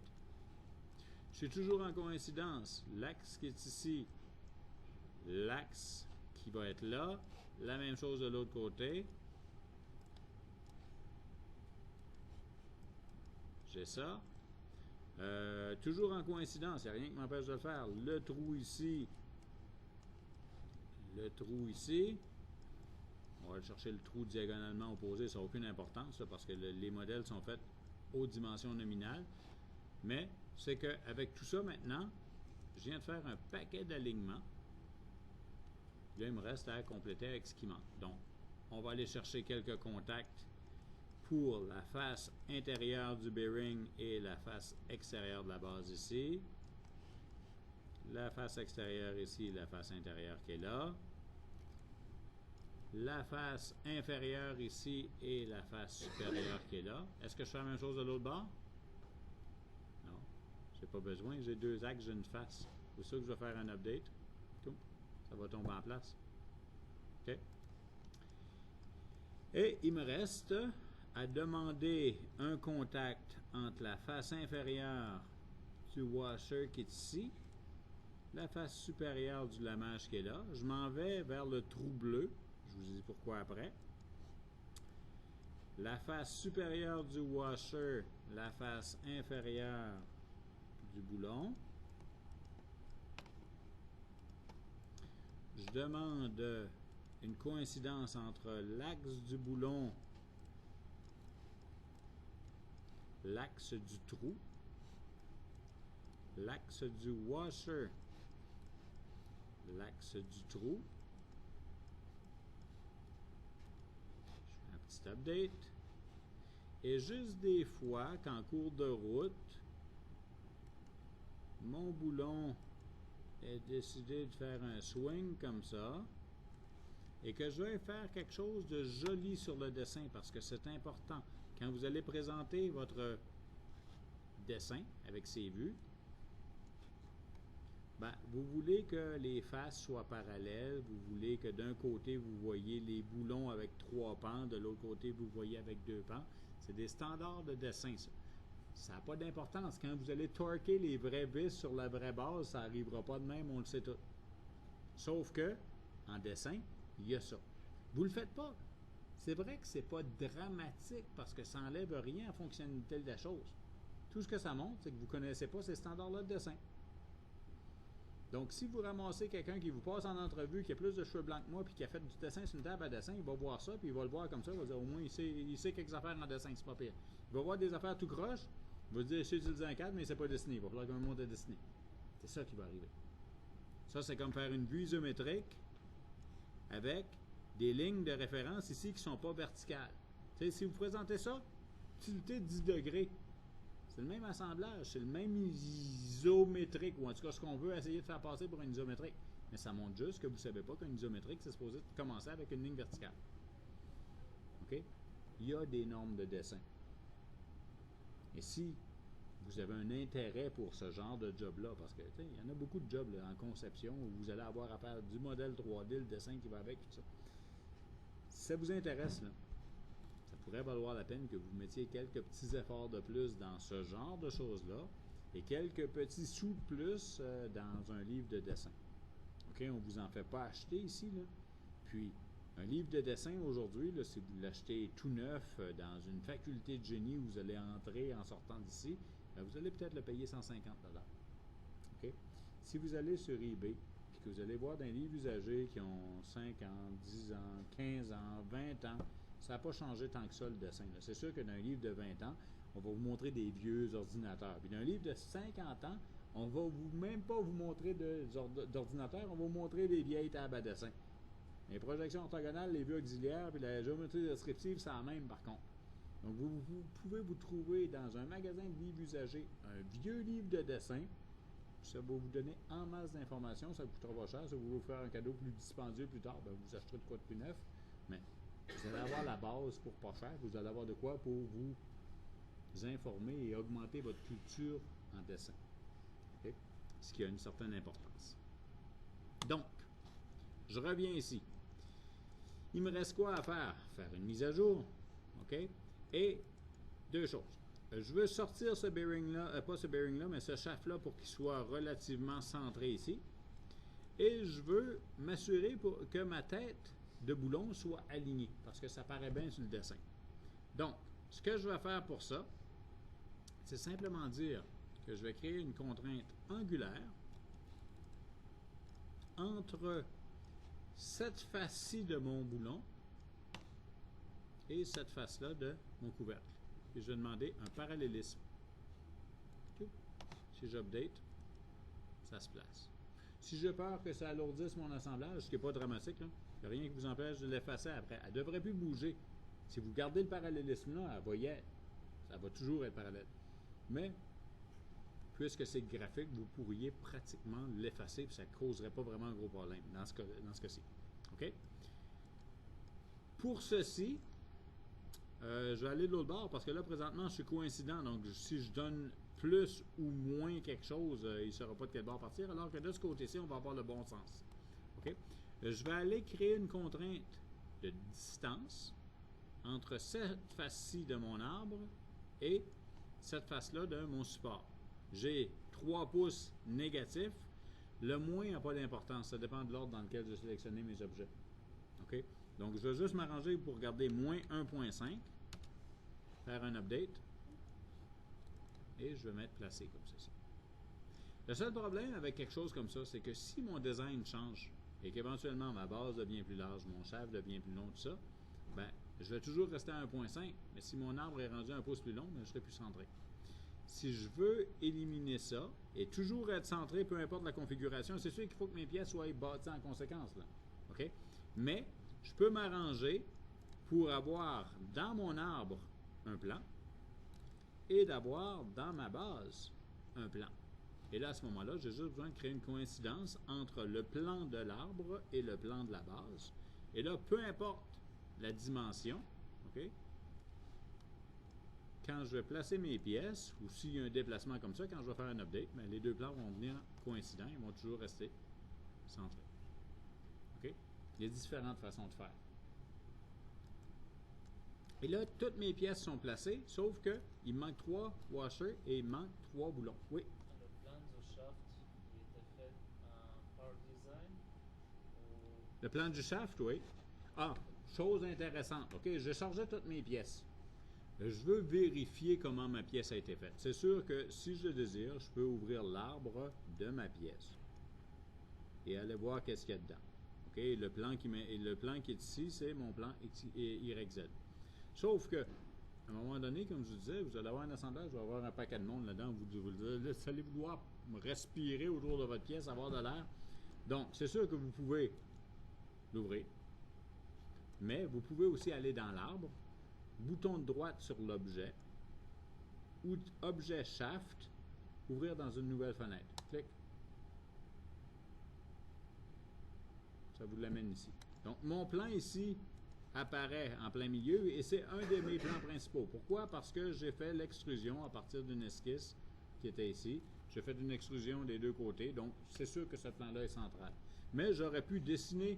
Je suis toujours en coïncidence. L'axe qui est ici, l'axe qui va être là. La même chose de l'autre côté. J'ai ça. Toujours en coïncidence, il n'y a rien qui m'empêche de le faire. Le trou ici. Le trou ici. On va aller chercher le trou diagonalement opposé, ça n'a aucune importance là, parce que les modèles sont faits aux dimensions nominales. Mais c'est qu'avec tout ça maintenant, je viens de faire un paquet d'alignements. Là, il me reste à compléter avec ce qui manque. Donc, on va aller chercher quelques contacts pour la face intérieure du bearing et la face extérieure de la base ici. La face extérieure ici, la face intérieure qui est là. La face inférieure ici et la face supérieure qui est là. Est-ce que je fais la même chose de l'autre bord? Non. J'ai pas besoin. J'ai deux axes, j'ai une face. C'est ça que je vais faire un update. Ça va tomber en place. OK. Et il me reste à demander un contact entre la face inférieure du washer qui est ici, la face supérieure du lamage qui est là. Je m'en vais vers le trou bleu. Je vous dis pourquoi après. La face supérieure du washer, la face inférieure du boulon. Je demande une coïncidence entre l'axe du boulon, l'axe du trou, l'axe du washer, l'axe du trou. Je fais un petit update. Et juste des fois qu'en cours de route, mon boulon ait décidé de faire un swing comme ça et que je vais faire quelque chose de joli sur le dessin parce que c'est important. Quand vous allez présenter votre dessin avec ses vues, ben, vous voulez que les faces soient parallèles, vous voulez que d'un côté vous voyez les boulons avec 3 pans, de l'autre côté vous voyez avec 2 pans. C'est des standards de dessin, ça. Ça n'a pas d'importance. Quand vous allez torquer les vraies vis sur la vraie base, ça n'arrivera pas de même, on le sait tout. Sauf que, en dessin, il y a ça. Vous ne le faites pas. C'est vrai que c'est pas dramatique parce que ça n'enlève rien à la fonctionnalité de la chose. Tout ce que ça montre, c'est que vous ne connaissez pas ces standards-là de dessin. Donc, si vous ramassez quelqu'un qui vous passe en entrevue, qui a plus de cheveux blancs que moi, puis qui a fait du dessin sur une table à dessin, il va voir ça, puis il va le voir comme ça, il va dire au moins il sait quelques affaires en dessin, c'est pas pire. Il va voir des affaires tout croche, il va dire je sais utiliser un cadre, mais c'est pas dessiné, il va falloir qu'on monte à dessiner. C'est ça qui va arriver. Ça, c'est comme faire une vue isométrique avec des lignes de référence ici qui ne sont pas verticales. T'sais, si vous présentez ça, tilté 10 degrés. C'est le même assemblage, c'est le même isométrique, ou en tout cas ce qu'on veut essayer de faire passer pour une isométrique. Mais ça montre juste que vous ne savez pas qu'une isométrique, c'est supposé commencer avec une ligne verticale. OK? Il y a des normes de dessin. Et si vous avez un intérêt pour ce genre de job-là, parce que il y en a beaucoup de jobs là, en conception où vous allez avoir à faire du modèle 3D, le dessin qui va avec, tout ça. Si ça vous intéresse, là, ça pourrait valoir la peine que vous mettiez quelques petits efforts de plus dans ce genre de choses-là et quelques petits sous de plus dans un livre de dessin. OK, on ne vous en fait pas acheter ici, là. Puis, un livre de dessin aujourd'hui, là, si vous l'achetez tout neuf dans une faculté de génie où vous allez entrer en sortant d'ici, vous allez peut-être le payer 150 $. OK? Si vous allez sur eBay et que vous allez voir des livres usagés qui ont 5 ans, 10 ans, 15 ans, 20 ans, ça n'a pas changé tant que ça le dessin. C'est sûr que dans un livre de 20 ans, on va vous montrer des vieux ordinateurs. Puis dans un livre de 50 ans, on va même pas vous montrer d'ordinateurs, on va vous montrer des vieilles tables à dessin. Les projections orthogonales, les vues auxiliaires, puis la géométrie descriptive, c'est la même par contre. Donc, vous pouvez vous trouver dans un magasin de livres usagés un vieux livre de dessin. Ça va vous donner en masse d'informations, ça ne coûtera pas cher. Ça va vous faire un cadeau plus dispendieux plus tard. Bien, vous acheterez de quoi de plus neuf. Mais vous allez avoir la base pour pas cher. Vous allez avoir de quoi pour vous informer et augmenter votre culture en dessin. Okay? Ce qui a une certaine importance. Donc, je reviens ici. Il me reste quoi à faire? Faire une mise à jour. OK? Et deux choses. Je veux sortir ce bearing-là, pas ce bearing-là, mais ce shaft-là pour qu'il soit relativement centré ici. Et je veux m'assurer que ma tête de boulon soit alignée, parce que ça paraît bien sur le dessin. Donc, ce que je vais faire pour ça, c'est simplement dire que je vais créer une contrainte angulaire entre cette face-ci de mon boulon et cette face-là de mon couvercle. Et je vais demander un parallélisme. Si j'update, ça se place. Si j'ai peur que ça alourdisse mon assemblage, ce qui n'est pas dramatique, il n'y a rien qui vous empêche de l'effacer après. Elle ne devrait plus bouger. Si vous gardez le parallélisme là, elle va y être. Ça va toujours être parallèle. Mais, puisque c'est graphique, vous pourriez pratiquement l'effacer et ça ne causerait pas vraiment un gros problème dans ce cas-ci. OK? Pour ceci, je vais aller de l'autre bord parce que là, présentement, je suis coïncident. Donc, si je donne plus ou moins quelque chose, il ne saura pas de quel bord partir. Alors que de ce côté-ci, on va avoir le bon sens. OK? Je vais aller créer une contrainte de distance entre cette face-ci de mon arbre et cette face-là de mon support. J'ai 3 pouces négatifs. Le moins n'a pas d'importance. Ça dépend de l'ordre dans lequel j'ai sélectionné mes objets. OK? Donc, je vais juste m'arranger pour garder moins 1.5, faire un update, et je vais mettre placé comme ceci. Le seul problème avec quelque chose comme ça, c'est que si mon design change et qu'éventuellement ma base devient plus large, mon shaft devient plus long, tout ça, ben, je vais toujours rester à 1.5, mais si mon arbre est rendu un pouce plus long, ben, je serai plus centré. Si je veux éliminer ça et toujours être centré, peu importe la configuration, c'est sûr qu'il faut que mes pièces soient bâties en conséquence, là. OK? Mais je peux m'arranger pour avoir dans mon arbre un plan et d'avoir dans ma base un plan. Et là, à ce moment-là, j'ai juste besoin de créer une coïncidence entre le plan de l'arbre et le plan de la base. Et là, peu importe la dimension, OK? Quand je vais placer mes pièces, ou s'il y a un déplacement comme ça, quand je vais faire un update, bien, les deux plans vont venir coïncidents, ils vont toujours rester centrés. OK? Il y a différentes façons de faire. Et là, toutes mes pièces sont placées, sauf qu'il me manque 3 washers et il me manque 3 boulons. Oui? Le plan du shaft, il était fait en Power Design ou... Le plan du shaft, oui. Ah, chose intéressante. OK, je chargeais toutes mes pièces. Je veux vérifier comment ma pièce a été faite. C'est sûr que si je le désire, je peux ouvrir l'arbre de ma pièce et aller voir qu'est-ce qu'il y a dedans. OK, le plan qui est ici, c'est mon plan YZ. Sauf que, à un moment donné, comme je vous disais, vous allez avoir un assemblage, vous allez avoir un paquet de monde là-dedans, vous allez vouloir respirer autour de votre pièce, avoir de l'air. Donc, c'est sûr que vous pouvez l'ouvrir, mais vous pouvez aussi aller dans l'arbre, bouton de droite sur l'objet, ou objet shaft, ouvrir dans une nouvelle fenêtre. Clic. Ça vous l'amène ici. Donc, mon plan ici apparaît en plein milieu et c'est un de mes plans principaux. Pourquoi? Parce que j'ai fait l'extrusion à partir d'une esquisse qui était ici. J'ai fait une extrusion des deux côtés, donc c'est sûr que ce plan-là est central. Mais j'aurais pu dessiner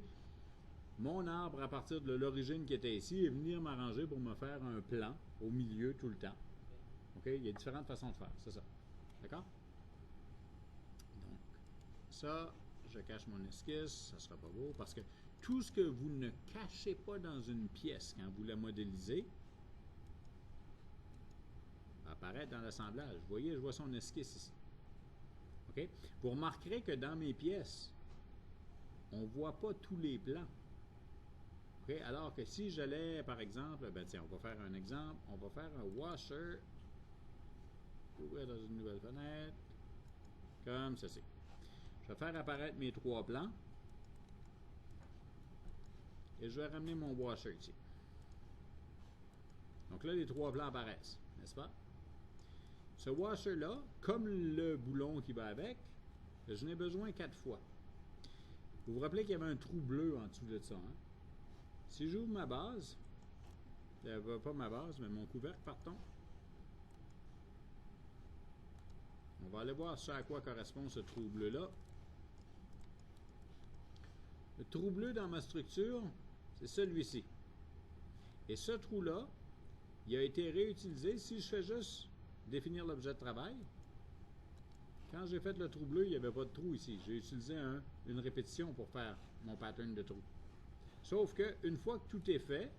mon arbre à partir de l'origine qui était ici et venir m'arranger pour me faire un plan au milieu tout le temps. OK? Il y a différentes façons de faire, c'est ça. D'accord? Donc, ça, je cache mon esquisse, ça ne sera pas beau parce que tout ce que vous ne cachez pas dans une pièce quand vous la modélisez va apparaître dans l'assemblage. Vous voyez, je vois son esquisse ici. OK? Vous remarquerez que dans mes pièces, on ne voit pas tous les plans. OK? Alors que si j'allais, par exemple, ben tiens, on va faire un exemple. On va faire un washer. Ouvrir dans une nouvelle fenêtre. Comme ceci. Je vais faire apparaître mes 3 plans. Et je vais ramener mon washer ici. Donc là, les 3 plans apparaissent, n'est-ce pas? Ce washer-là, comme le boulon qui va avec, je n'ai besoin 4 fois. Vous vous rappelez qu'il y avait un trou bleu en dessous de ça, hein? Si j'ouvre ma base, pas ma base, mais mon couvercle, partons. On va aller voir ce à quoi correspond ce trou bleu-là. Le trou bleu dans ma structure, c'est celui-ci. Et ce trou-là, il a été réutilisé. Si je fais juste définir l'objet de travail, quand j'ai fait le trou bleu, il n'y avait pas de trou ici. J'ai utilisé une répétition pour faire mon pattern de trou. Sauf que une fois que tout est fait,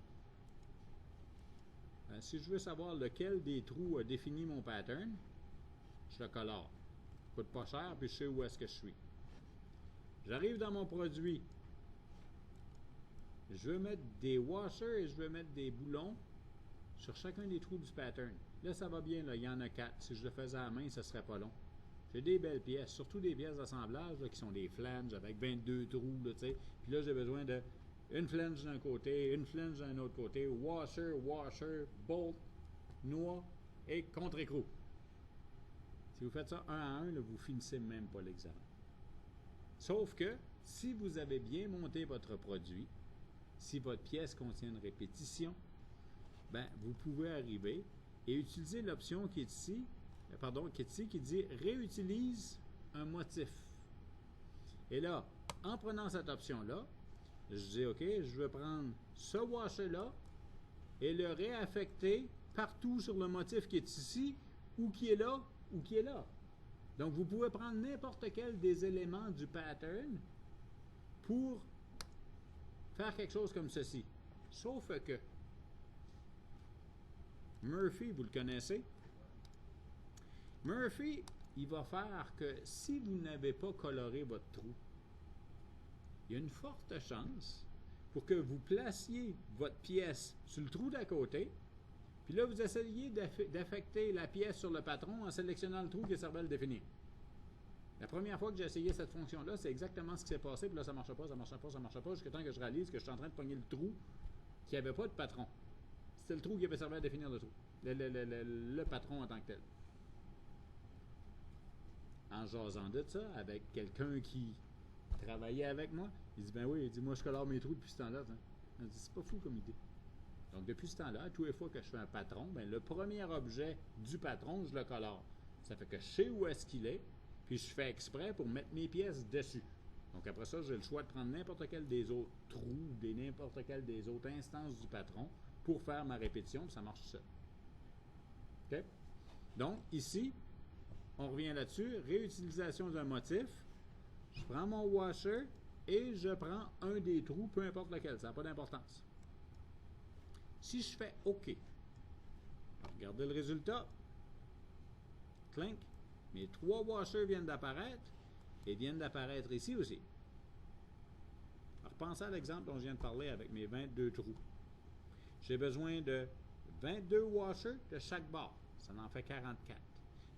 si je veux savoir lequel des trous a défini mon pattern, je le colore. Ça coûte pas cher, puis je sais où est-ce que je suis. J'arrive dans mon produit. Je veux mettre des washers et je veux mettre des boulons sur chacun des trous du pattern. Là, ça va bien, là, il y en a 4. Si je le faisais à la main, ça ne serait pas long. J'ai des belles pièces, surtout des pièces d'assemblage qui sont des flanges avec 22 trous, là, tu sais. Puis là, j'ai besoin de une flange d'un côté, une flange d'un autre côté, washer, bolt, noix et contre-écrou. Si vous faites ça un à un, là, vous finissez même pas l'examen. Sauf que, si vous avez bien monté votre produit, si votre pièce contient une répétition, ben, vous pouvez arriver et utiliser l'option qui est ici, qui dit « Réutilise un motif ». Et là, en prenant cette option-là, je dis « OK, je veux prendre ce washer-là et le réaffecter partout sur le motif qui est ici, ou qui est là, ou qui est là. » Donc, vous pouvez prendre n'importe quel des éléments du pattern pour faire quelque chose comme ceci. Sauf que Murphy, vous le connaissez? Murphy, il va faire que si vous n'avez pas coloré votre trou, il y a une forte chance pour que vous placiez votre pièce sur le trou d'à côté, puis là, vous essayez d'affecter la pièce sur le patron en sélectionnant le trou qui servait à le définir. La première fois que j'ai essayé cette fonction-là, c'est exactement ce qui s'est passé, puis là, ça ne marchait pas, jusqu'à temps que je réalise que je suis en train de pogner le trou qui n'avait pas de patron. C'était le trou qui avait servi à définir le trou, le patron en tant que tel. En jasant de ça, avec quelqu'un qui travaillait avec moi, il dit « Ben oui, il dit, moi je colore mes trous depuis ce temps-là. » Il dit « C'est pas fou comme idée. » Donc depuis ce temps-là, tous les fois que je fais un patron, ben, le premier objet du patron, je le colore. Ça fait que je sais où est-ce qu'il est, puis je fais exprès pour mettre mes pièces dessus. Donc après ça, j'ai le choix de prendre n'importe quel des autres trous, n'importe quelle des autres instances du patron pour faire ma répétition, puis ça marche tout seul. OK? Donc ici, on revient là-dessus, réutilisation d'un motif. Je prends mon washer et je prends un des trous, peu importe lequel, ça n'a pas d'importance. Si je fais OK, regardez le résultat. Clink. Mes 3 washers viennent d'apparaître et viennent d'apparaître ici aussi. Alors, pensez à l'exemple dont je viens de parler avec mes 22 trous. J'ai besoin de 22 washers de chaque bord. Ça en fait 44.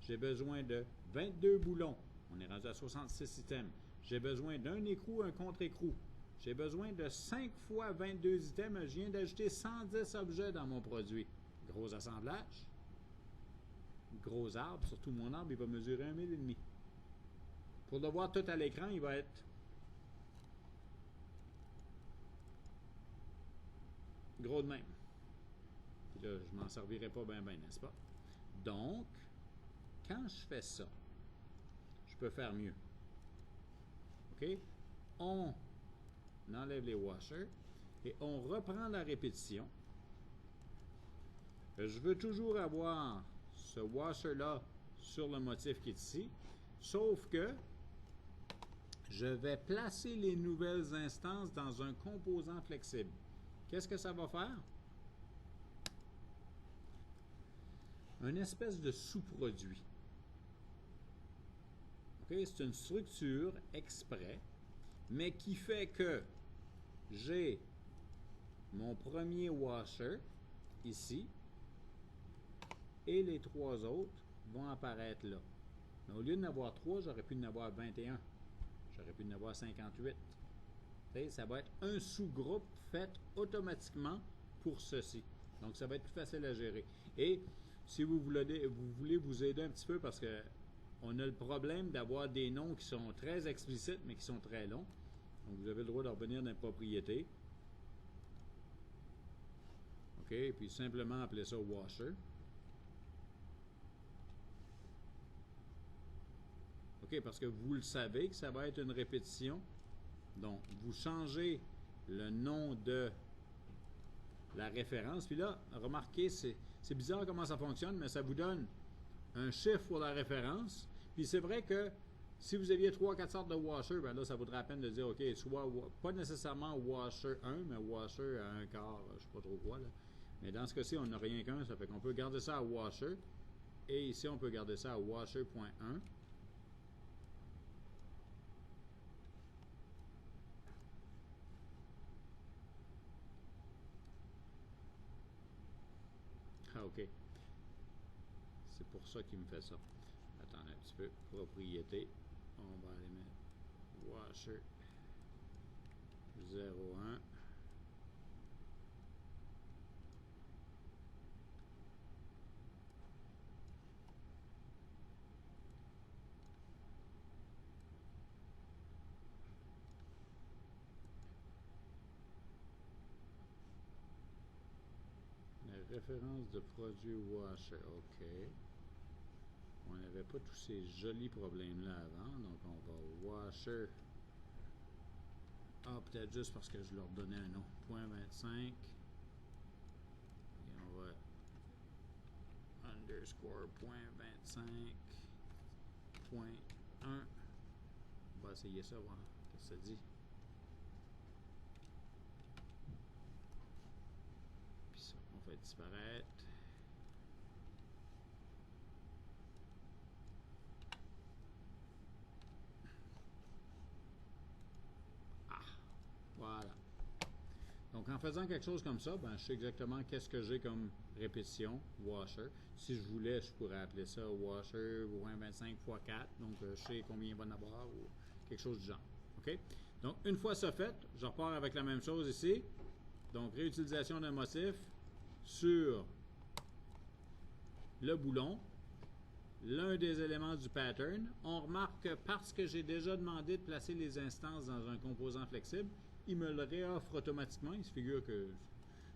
J'ai besoin de 22 boulons. On est rendu à 66 items. J'ai besoin d'un écrou, un contre-écrou. J'ai besoin de 5 fois 22 items. Je viens d'ajouter 110 objets dans mon produit. Gros assemblage. Gros arbre. Surtout mon arbre, il va mesurer 1,5 mm. Pour le voir tout à l'écran, il va être gros de même. Puis là, je m'en servirai pas bien, n'est-ce pas? Donc, quand je fais ça, je peux faire mieux. OK? On enlève les washers et on reprend la répétition. Je veux toujours avoir ce washer-là sur le motif qui est ici, sauf que je vais placer les nouvelles instances dans un composant flexible. Qu'est-ce que ça va faire? Une espèce de sous-produit. Okay? C'est une structure exprès, mais qui fait que j'ai mon premier washer ici et les 3 autres vont apparaître là. Mais au lieu d'en avoir 3, j'aurais pu en avoir 21. J'aurais pu en avoir 58. Okay? Ça va être un sous-groupe fait automatiquement pour ceci. Donc, ça va être plus facile à gérer. Et si vous voulez vous aider un petit peu parce que on a le problème d'avoir des noms qui sont très explicites, mais qui sont très longs. Donc, vous avez le droit de revenir dans les propriétés. OK, et puis simplement appeler ça washer. OK, parce que vous le savez que ça va être une répétition. Donc, vous changez le nom de la référence. Puis là, remarquez, c'est bizarre comment ça fonctionne, mais ça vous donne un chiffre pour la référence. Puis c'est vrai que si vous aviez 3 ou 4 sortes de washer, ben là, ça vaudrait la peine de dire, OK, soit pas nécessairement washer 1, mais washer à un quart, je sais pas trop quoi, là. Mais dans ce cas-ci, on n'a rien qu'un, ça fait qu'on peut garder ça à washer. Et ici, on peut garder ça à washer.1. Ah, OK. C'est pour ça qu'il me fait ça. Attendez un petit peu. Propriété. On va aller mettre washer 01. La référence de produit washer. OK. On n'avait pas tous ces jolis problèmes-là avant. Donc, on va washer. Ah, peut-être juste parce que je leur donnais un nom. .25. Et on va underscore .25. .1. On va essayer ça, voir ce que ça dit. Puis ça, on fait disparaître. Voilà. Donc, en faisant quelque chose comme ça, ben, je sais exactement qu'est-ce que j'ai comme répétition, washer. Si je voulais, je pourrais appeler ça washer 25 x 4. Donc, je sais combien il va en avoir ou quelque chose du genre. OK? Donc, une fois ça fait, je repars avec la même chose ici. Donc, réutilisation d'un motif sur le boulon, l'un des éléments du pattern. On remarque que parce que j'ai déjà demandé de placer les instances dans un composant flexible, il me le réoffre automatiquement. Il se figure que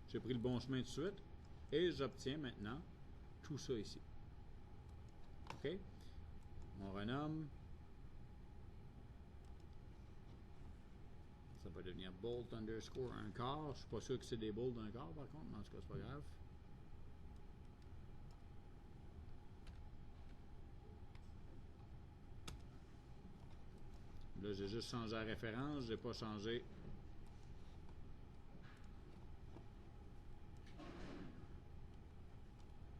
j'ai pris le bon chemin tout de suite. Et j'obtiens maintenant tout ça ici. OK? On renomme. Ça va devenir bolt underscore un quart. Je ne suis pas sûr que c'est des bolts d'un quart par contre, mais en tout cas, c'est pas grave. Là, j'ai juste changé la référence. Je n'ai pas changé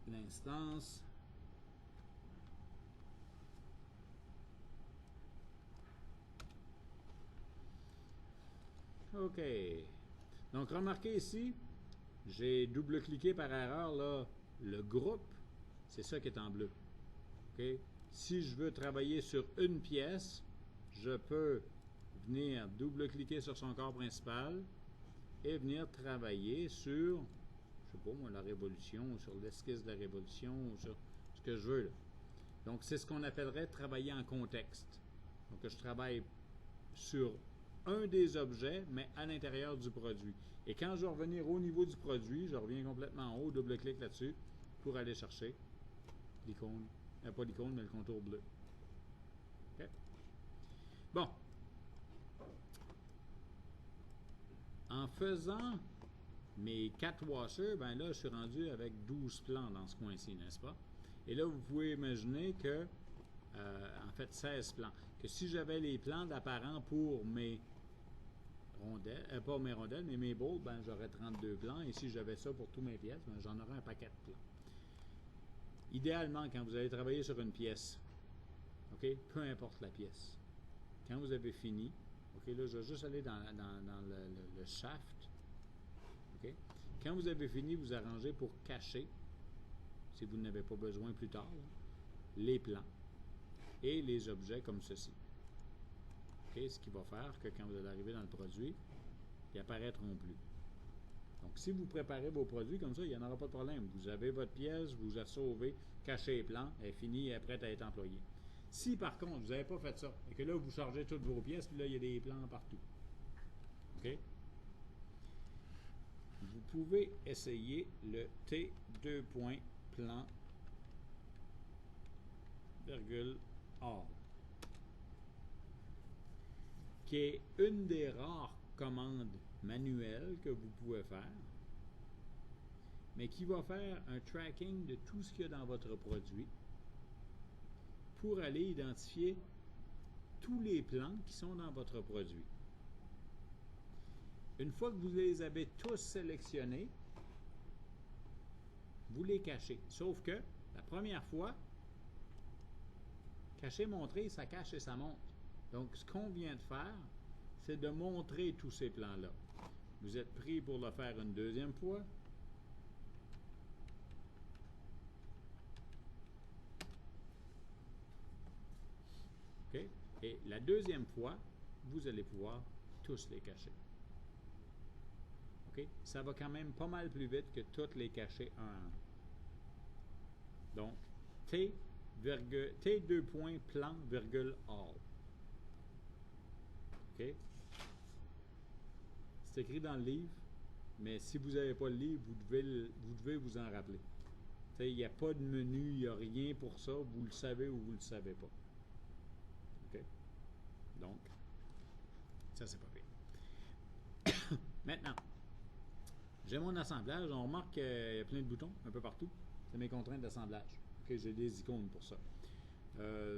l'instance. OK. Donc, remarquez ici, j'ai double-cliqué par erreur là, le groupe. C'est ça qui est en bleu. OK? Si je veux travailler sur une pièce, je peux venir double-cliquer sur son corps principal et venir travailler sur, je sais pas moi, la révolution, sur l'esquisse de la révolution, ou sur ce que je veux là. Donc, c'est ce qu'on appellerait travailler en contexte. Donc, je travaille sur un des objets, mais à l'intérieur du produit. Et quand je vais revenir au niveau du produit, je reviens complètement en haut, double-clic là-dessus, pour aller chercher l'icône, pas l'icône, mais le contour bleu. OK? Bon. En faisant mes 4 washers, ben là, je suis rendu avec 12 plans dans ce coin-ci, n'est-ce pas? Et là, vous pouvez imaginer que, en fait, 16 plans. Que si j'avais les plans d'apparent pour mes rondelles, pas mes rondelles, mais mes bowls, ben j'aurais 32 plans. Et si j'avais ça pour toutes mes pièces, ben j'en aurais un paquet de plans. Idéalement, quand vous allez travailler sur une pièce, OK, peu importe la pièce, quand vous avez fini, OK, là, je vais juste aller dans le shaft, OK, quand vous avez fini, vous arrangez pour cacher, si vous n'avez pas besoin plus tard, là, les plans et les objets comme ceci. OK, ce qui va faire que quand vous allez arriver dans le produit, ils n'apparaîtront plus. Donc, si vous préparez vos produits comme ça, il n'y en aura pas de problème. Vous avez votre pièce, vous la sauvez, cachez les plans, elle est finie, elle est prête à être employée. Si, par contre, vous n'avez pas fait ça, et que là, vous chargez toutes vos pièces, puis là, il y a des plans partout. OK? Vous pouvez essayer le T2 plan, virgule, all, qui est une des rares commandes manuelles que vous pouvez faire, mais qui va faire un tracking de tout ce qu'il y a dans votre produit pour aller identifier tous les plans qui sont dans votre produit. Une fois que vous les avez tous sélectionnés, vous les cachez. Sauf que, la première fois, cacher, montrer, ça cache et ça montre. Donc, ce qu'on vient de faire, c'est de montrer tous ces plans-là. Vous êtes pris pour le faire une deuxième fois. OK? Et la deuxième fois, vous allez pouvoir tous les cacher. OK? Ça va quand même pas mal plus vite que toutes les cacher un à un. Donc, T2 plan, virgule, all. OK? C'est écrit dans le livre, mais si vous n'avez pas le livre, vous devez vous en rappeler. Il n'y a pas de menu, il n'y a rien pour ça. Vous le savez ou vous ne le savez pas. OK? Donc, ça, c'est pas pire. Maintenant, j'ai mon assemblage. On remarque qu'il y a plein de boutons un peu partout. C'est mes contraintes d'assemblage. Okay, j'ai des icônes pour ça.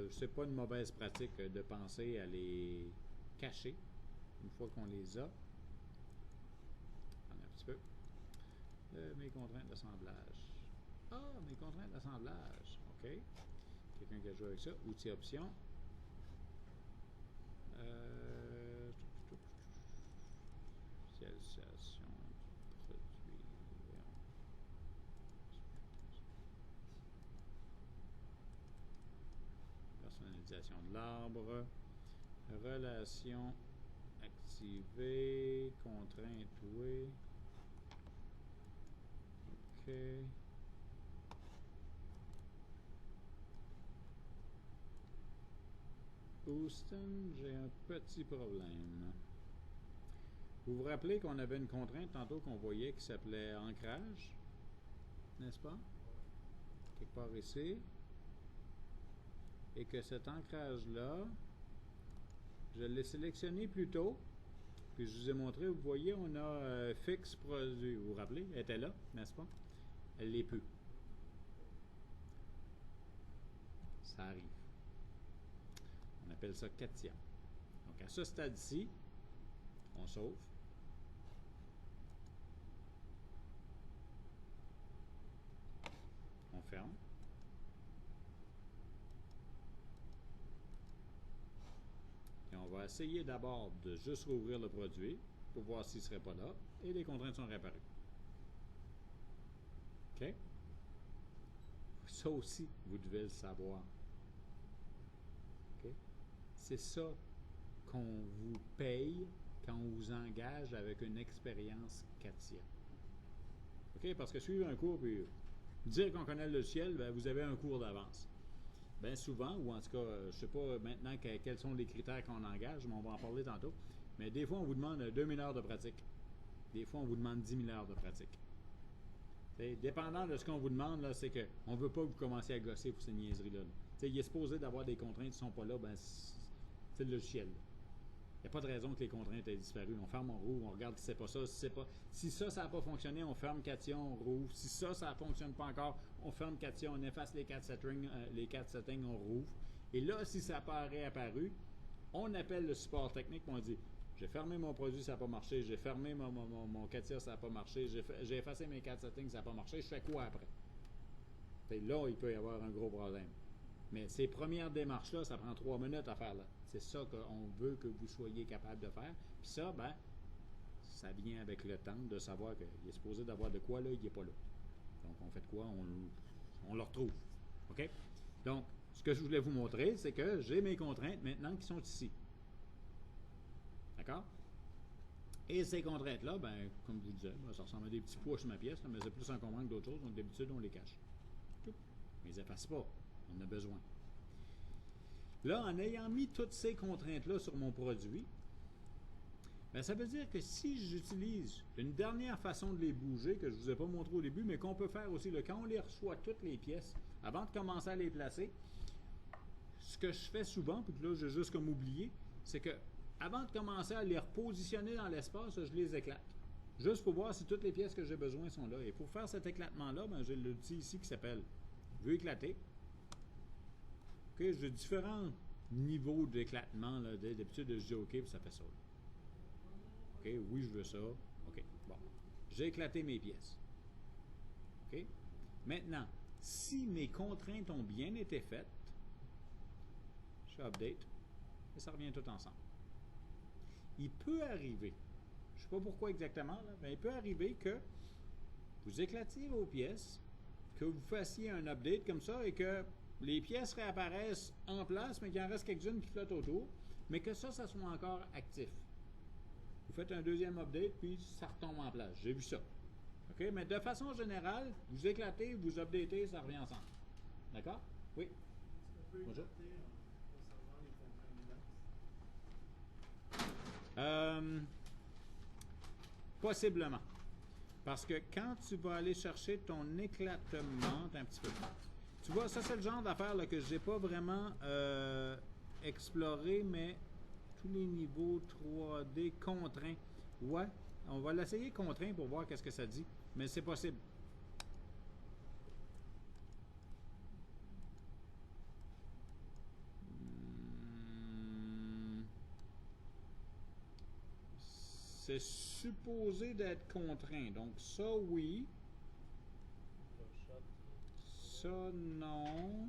C'est pas une mauvaise pratique de penser à les cacher une fois qu'on les a. Un petit peu. Mes contraintes d'assemblage. Ah, mes contraintes d'assemblage. OK. Quelqu'un qui a joué avec ça. Outils options. Spécialisation du produit. Personnalisation de l'arbre. Relation activée. Contrainte, oui. OK. Houston, j'ai un petit problème. Vous vous rappelez qu'on avait une contrainte tantôt qu'on voyait qui s'appelait ancrage, n'est-ce pas? Quelque part ici. Et que cet ancrage-là, je l'ai sélectionné plus tôt. Puis je vous ai montré, vous voyez, on a fixe produit. Vous vous rappelez? Elle était là, n'est-ce pas? Elle l'est plus. Ça arrive. On appelle ça Katia. Donc, à ce stade-ci, on sauve. On ferme. Et on va essayer d'abord de juste rouvrir le produit pour voir s'il ne serait pas là. Et les contraintes sont réapparues. OK? Ça aussi, vous devez le savoir. OK? C'est ça qu'on vous paye quand on vous engage avec une expérience Katia. OK? Parce que suivre un cours, puis dire qu'on connaît le logiciel, ben, vous avez un cours d'avance. Bien souvent, ou en tout cas, je ne sais pas maintenant quels sont les critères qu'on engage, mais on va en parler tantôt. Mais des fois, on vous demande 2000 heures de pratique. Des fois, on vous demande 10 000 heures de pratique. T'sais, dépendant de ce qu'on vous demande, là, c'est qu'on ne veut pas que vous commenciez à gosser pour ces niaiseries-là. Il est supposé d'avoir des contraintes qui ne sont pas là, ben, c'est le logiciel. Il n'y a pas de raison que les contraintes aient disparu. On ferme, on rouvre, on regarde si c'est pas ça. Si ça n'a pas fonctionné, on ferme Katia, on rouvre. Si ça ne fonctionne pas encore, on ferme Katia, on efface les 4 settings, on rouvre. Et là, si ça n'a pas réapparu, on appelle le support technique et on dit j'ai fermé mon produit, ça n'a pas marché. J'ai fermé mon Katia, ça n'a pas marché. J'ai effacé mes 4 settings, ça n'a pas marché. Je fais quoi après? Et là, il peut y avoir un gros problème. Mais ces premières démarches-là, ça prend 3 minutes à faire là. C'est ça qu'on veut que vous soyez capable de faire. Puis ça, ben, ça vient avec le temps de savoir qu'il est supposé d'avoir de quoi là, il n'est pas là. Donc, on fait de quoi? On le retrouve. OK? Donc, ce que je voulais vous montrer, c'est que j'ai mes contraintes maintenant qui sont ici. D'accord? Et ces contraintes-là, ben, comme je vous disais, ben, ça ressemble à des petits poids sur ma pièce, là, mais c'est plus encombrant que d'autres choses, donc d'habitude, on les cache. Tout. Mais ils n'effacent pas. On en a besoin. Là, en ayant mis toutes ces contraintes-là sur mon produit, ben, ça veut dire que si j'utilise une dernière façon de les bouger, que je ne vous ai pas montré au début, mais qu'on peut faire aussi, là, quand on les reçoit toutes les pièces, avant de commencer à les placer, ce que je fais souvent, puis que là, j'ai juste comme oublié, c'est que avant de commencer à les repositionner dans l'espace, je les éclate. Juste pour voir si toutes les pièces que j'ai besoin sont là. Et pour faire cet éclatement-là, ben, j'ai l'outil ici qui s'appelle « Vue éclater ». Okay, j'ai différents niveaux d'éclatement. D'habitude, je dis OK, puis ça fait ça. OK, oui, je veux ça. OK, bon. J'ai éclaté mes pièces. OK? Maintenant, si mes contraintes ont bien été faites, je fais Update, et ça revient tout ensemble. Il peut arriver, je ne sais pas pourquoi exactement, là, mais il peut arriver que vous éclatiez vos pièces, que vous fassiez un update comme ça et que les pièces réapparaissent en place, mais qu'il en reste quelques-unes qui flottent autour, mais que ça soit encore actif. Vous faites un deuxième update, puis ça retombe en place. J'ai vu ça. OK? Mais de façon générale, vous éclatez, vous updatez, ça revient ensemble. D'accord? Oui? Bonjour. Possiblement. Parce que quand tu vas aller chercher ton éclatement, un petit peu. Tu vois, ça c'est le genre d'affaire que je n'ai pas vraiment exploré, mais tous les niveaux 3D contraints. Ouais, on va l'essayer contraint pour voir qu'est-ce que ça dit, mais c'est possible. C'est supposé d'être contraint. Donc ça, oui. Ça, non.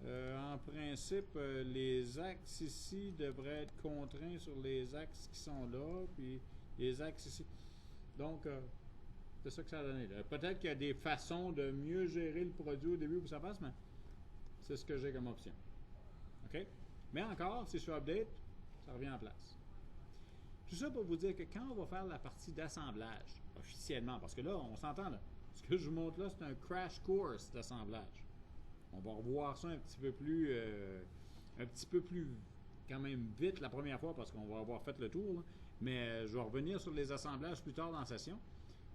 En principe, les axes ici devraient être contraints sur les axes qui sont là, puis les axes ici. Donc, c'est ça que ça a donné. Peut-être qu'il y a des façons de mieux gérer le produit au début pour que ça passe, mais c'est ce que j'ai comme option. OK? Mais encore, si je fais Update, ça revient en place. Tout ça pour vous dire que quand on va faire la partie d'assemblage, officiellement, parce que là, on s'entend là, ce que je vous montre là, c'est un crash course d'assemblage. On va revoir ça un petit peu plus quand même vite la première fois parce qu'on va avoir fait le tour, là. Mais je vais revenir sur les assemblages plus tard dans la session.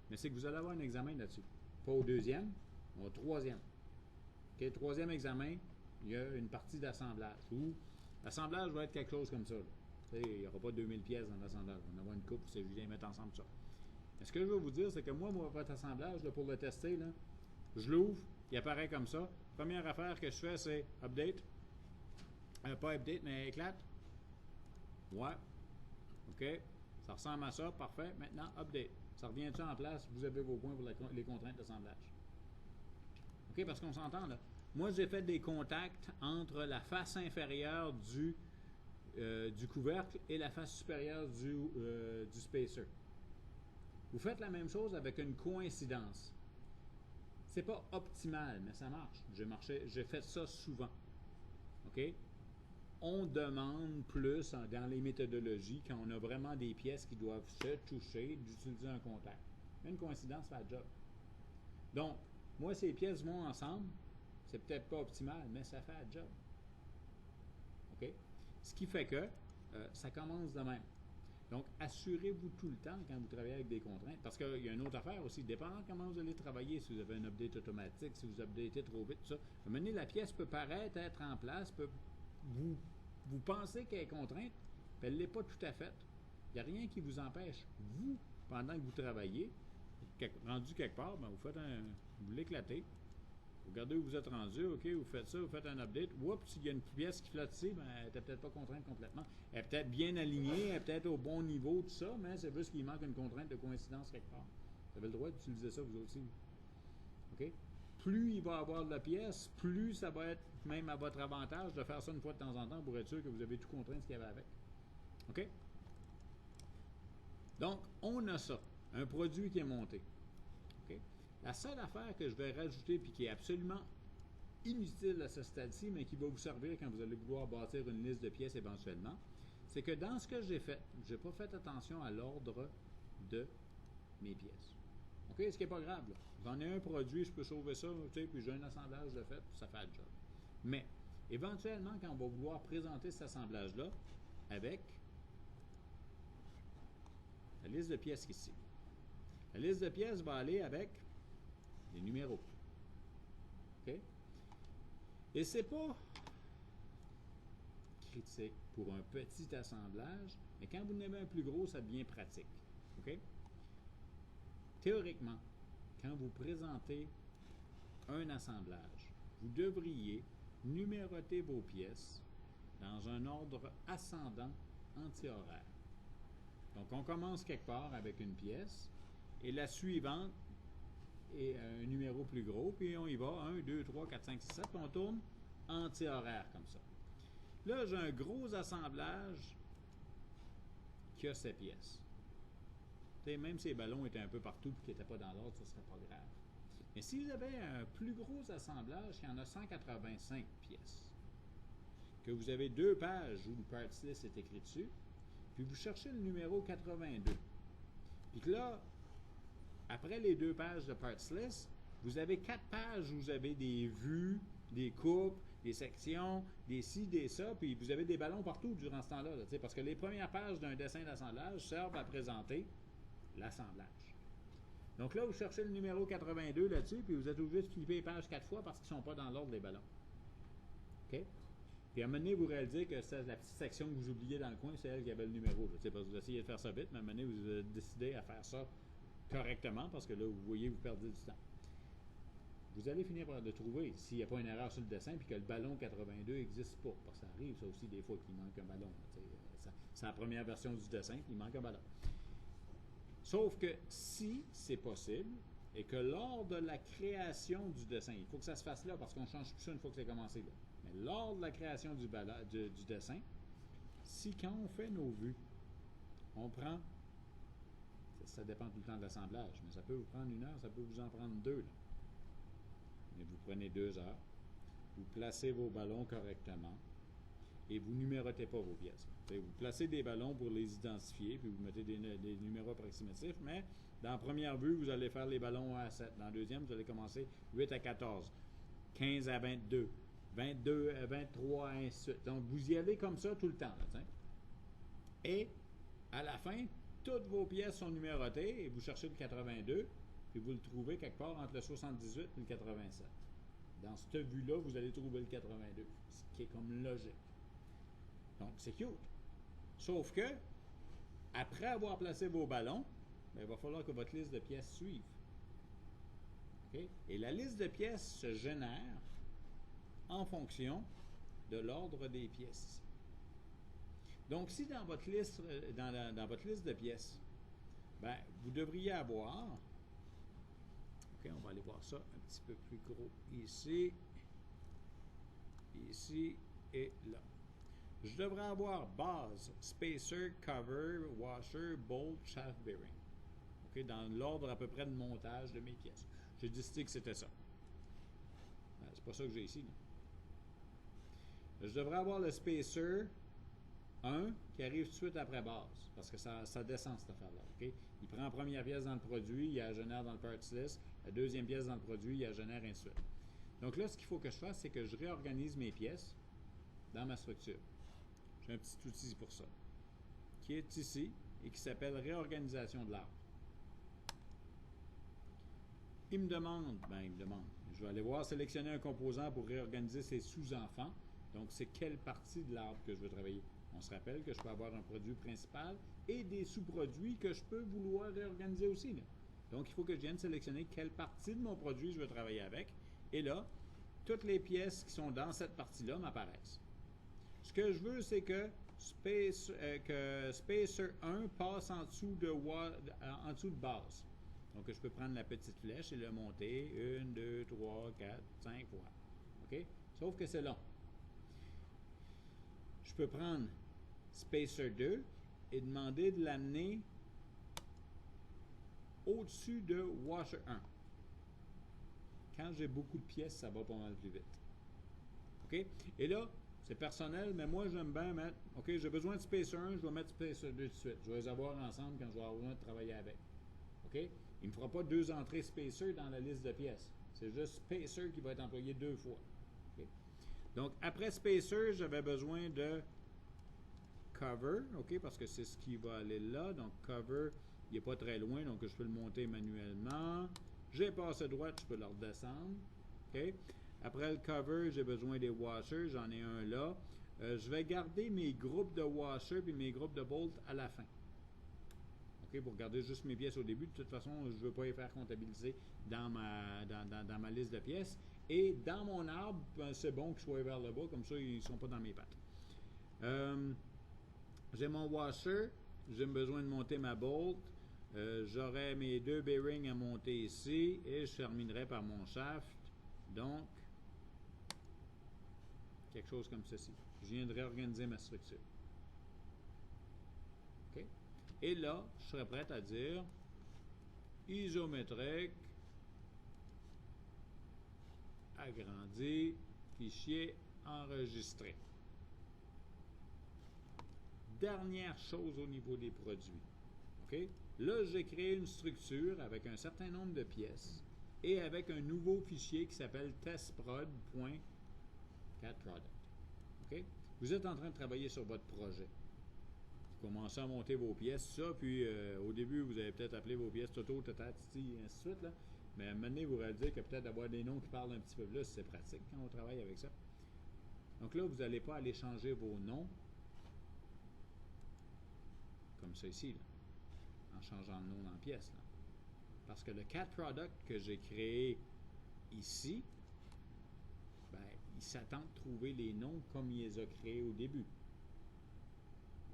Mais c'est que vous allez avoir un examen là-dessus. Pas au deuxième, au troisième. OK, troisième examen, il y a une partie d'assemblage. Où l'assemblage va être quelque chose comme ça. Il n'y aura pas 2000 pièces dans l'assemblage. On va avoir une coupe, c'est juste les mettre ensemble ça. Mais ce que je veux vous dire, c'est que moi, votre assemblage, là, pour le tester, là, je l'ouvre, il apparaît comme ça. Première affaire que je fais, c'est Update. Pas Update, mais éclate. Ouais. OK. Ça ressemble à ça. Parfait. Maintenant, Update. Ça revient-tu en place? Vous avez vos points pour les contraintes d'assemblage. OK, parce qu'on s'entend là. Moi, j'ai fait des contacts entre la face inférieure du couvercle et la face supérieure du spacer. Vous faites la même chose avec une coïncidence. C'est pas optimal, mais ça marche. J'ai fait ça souvent. OK? On demande plus dans les méthodologies quand on a vraiment des pièces qui doivent se toucher d'utiliser un contact. Mais une coïncidence fait le job. Donc, moi, ces pièces vont ensemble. C'est peut-être pas optimal, mais ça fait le job. OK? Ce qui fait que ça commence de même. Donc, assurez-vous tout le temps quand vous travaillez avec des contraintes, parce qu'il y a une autre affaire aussi, dépendant comment vous allez travailler, si vous avez un update automatique, si vous updatez trop vite, tout ça. À un moment donné, la pièce peut paraître être en place, vous pensez qu'elle est contrainte, puis elle ne l'est pas tout à fait. Il n'y a rien qui vous empêche, vous, pendant que vous travaillez, rendu quelque part, ben, vous l'éclatez. Vous regardez où vous êtes rendu, OK, vous faites ça, vous faites un update. Oups, il y a une pièce qui flotte ici, ben, elle n'était peut-être pas contrainte complètement. Elle est peut-être bien alignée, elle est peut-être au bon niveau, tout ça, mais c'est juste qu'il manque une contrainte de coïncidence quelque part. Vous avez le droit d'utiliser ça, vous aussi. OK? Plus il va y avoir de la pièce, plus ça va être même à votre avantage de faire ça une fois de temps en temps pour être sûr que vous avez tout contraint ce qu'il y avait avec. OK? Donc, on a ça, un produit qui est monté. OK? La seule affaire que je vais rajouter puis qui est absolument inutile à ce stade-ci, mais qui va vous servir quand vous allez vouloir bâtir une liste de pièces éventuellement, c'est que dans ce que j'ai fait, je n'ai pas fait attention à l'ordre de mes pièces. OK? Ce qui n'est pas grave, là. J'en ai un produit, je peux sauver ça, tu sais, puis j'ai un assemblage de fait, puis ça fait le job. Mais, éventuellement, quand on va vouloir présenter cet assemblage-là avec la liste de pièces ici. La liste de pièces va aller avec les numéros. OK? Et c'est pas critique pour un petit assemblage, mais quand vous en avez un plus gros, ça devient pratique. OK? Théoriquement, quand vous présentez un assemblage, vous devriez numéroter vos pièces dans un ordre ascendant anti-horaire. Donc, on commence quelque part avec une pièce et la suivante est un numéro plus gros, puis on y va 1, 2, 3, 4, 5, 6, 7, puis on tourne anti-horaire comme ça. Là, j'ai un gros assemblage qui a 7 pièces. T'sais, même si les ballons étaient un peu partout et qu'ils n'étaient pas dans l'ordre, ce ne serait pas grave. Mais si vous avez un plus gros assemblage qui en a 185 pièces, que vous avez 2 pages où le parts list est écrit dessus, puis vous cherchez le numéro 82, puis que là, après les 2 pages de parts list, vous avez 4 pages où vous avez des vues, des coupes, des sections, des ci, des ça, puis vous avez des ballons partout durant ce temps-là, parce que les premières pages d'un dessin d'assemblage servent à présenter l'assemblage. Donc là, vous cherchez le numéro 82 là-dessus, puis vous êtes obligé de flipper les pages 4 fois parce qu'ils ne sont pas dans l'ordre des ballons. OK? Puis à un moment donné, vous réalisez que c'est la petite section que vous oubliez dans le coin, c'est elle qui avait le numéro. Parce que vous essayez de faire ça vite, mais à un moment donné, vous décidez à faire ça correctement parce que là, vous voyez, vous perdez du temps. Vous allez finir par le trouver s'il n'y a pas une erreur sur le dessin puis que le ballon 82 n'existe pas. Parce que ça arrive, ça aussi, des fois, qu'il manque un ballon. C'est la première version du dessin, puis il manque un ballon. Sauf que si c'est possible et que lors de la création du dessin, il faut que ça se fasse là parce qu'on ne change plus ça une fois que c'est commencé là. Mais lors de la création du dessin, si quand on fait nos vues, on prend, ça dépend tout le temps de l'assemblage, mais ça peut vous prendre 1 heure, ça peut vous en prendre 2. Là. Mais vous prenez 2 heures, vous placez vos ballons correctement et vous ne numérotez pas vos pièces. Vous placez des ballons pour les identifier, puis vous mettez des numéros approximatifs, mais dans la première vue, vous allez faire les ballons à 7. Dans la deuxième, vous allez commencer 8 à 14, 15 à 22, 22 à 23, ainsi de suite. Donc, vous y allez comme ça tout le temps. Là, et à la fin, toutes vos pièces sont numérotées et vous cherchez le 82, puis vous le trouvez quelque part entre le 78 et le 87. Dans cette vue-là, vous allez trouver le 82, ce qui est comme logique. Donc, c'est cute. Sauf que, après avoir placé vos ballons, bien, il va falloir que votre liste de pièces suive. Okay? Et la liste de pièces se génère en fonction de l'ordre des pièces. Donc, si dans votre liste, dans votre liste de pièces, bien, vous devriez avoir, OK, on va aller voir ça un petit peu plus gros ici, ici et là. Je devrais avoir base, spacer, cover, washer, bolt, shaft bearing. Okay, dans l'ordre à peu près de montage de mes pièces. J'ai décidé que c'était ça. C'est pas ça que j'ai ici. Là. Je devrais avoir le spacer 1 qui arrive tout de suite après base. Parce que ça descend cette affaire-là. Okay? Il prend la première pièce dans le produit, il la génère dans le parts list. La deuxième pièce dans le produit, il la génère ainsi de suite. Donc là, ce qu'il faut que je fasse, c'est que je réorganise mes pièces dans ma structure. J'ai un petit outil pour ça, qui est ici et qui s'appelle réorganisation de l'arbre. Il me demande, je vais aller voir sélectionner un composant pour réorganiser ses sous-enfants. Donc, c'est quelle partie de l'arbre que je veux travailler. On se rappelle que je peux avoir un produit principal et des sous-produits que je peux vouloir réorganiser aussi. Là. Donc, il faut que je vienne sélectionner quelle partie de mon produit je veux travailler avec. Et là, toutes les pièces qui sont dans cette partie-là m'apparaissent. Ce que je veux, c'est que Spacer 1 passe en dessous de base. Donc, je peux prendre la petite flèche et le monter 1, 2, 3, 4, 5 fois. OK? Sauf que c'est long. Je peux prendre Spacer 2 et demander de l'amener au-dessus de Washer 1. Quand j'ai beaucoup de pièces, ça va pas mal plus vite. OK? Et là, C'est personnel, mais moi, j'aime bien mettre, OK, j'ai besoin de Spacer 1, je vais mettre Spacer 2 tout de suite. Je vais les avoir ensemble quand je vais avoir besoin de travailler avec. OK? Il ne me fera pas 2 entrées Spacer dans la liste de pièces. C'est juste Spacer qui va être employé 2 fois. OK? Donc, après Spacer, j'avais besoin de Cover, OK, parce que c'est ce qui va aller là. Donc, Cover, il n'est pas très loin, donc je peux le monter manuellement. J'ai passé droite, je peux le redescendre. OK? Après le Cover, j'ai besoin des washers, j'en ai un là. Je vais garder mes groupes de washers et mes groupes de bolts à la fin. OK, pour garder juste mes pièces au début. De toute façon, je ne veux pas les faire comptabiliser dans ma liste de pièces. Et dans mon arbre, ben, c'est bon qu'ils soient vers le bas, comme ça, ils ne sont pas dans mes pattes. J'ai mon washer, j'ai besoin de monter ma bolt. J'aurai mes 2 bearings à monter ici et je terminerai par mon shaft. Donc, quelque chose comme ceci. Je viens de réorganiser ma structure. OK? Et là, je serai prêt à dire isométrique, agrandi, fichier enregistré. Dernière chose au niveau des produits. OK? Là, j'ai créé une structure avec un certain nombre de pièces et avec un nouveau fichier qui s'appelle testprod.catproduct. OK? Vous êtes en train de travailler sur votre projet. Vous commencez à monter vos pièces, ça, puis au début, vous avez peut-être appelé vos pièces Toto, Tata, Titi, et ainsi de suite, là. Mais à un moment donné, vous réalisez que peut-être d'avoir des noms qui parlent un petit peu plus, c'est pratique quand on travaille avec ça. Donc là, vous n'allez pas aller changer vos noms comme ça ici, là, en changeant le nom dans la pièce. Là. Parce que le cat product que j'ai créé ici, ben, il s'attend de trouver les noms comme il les a créés au début.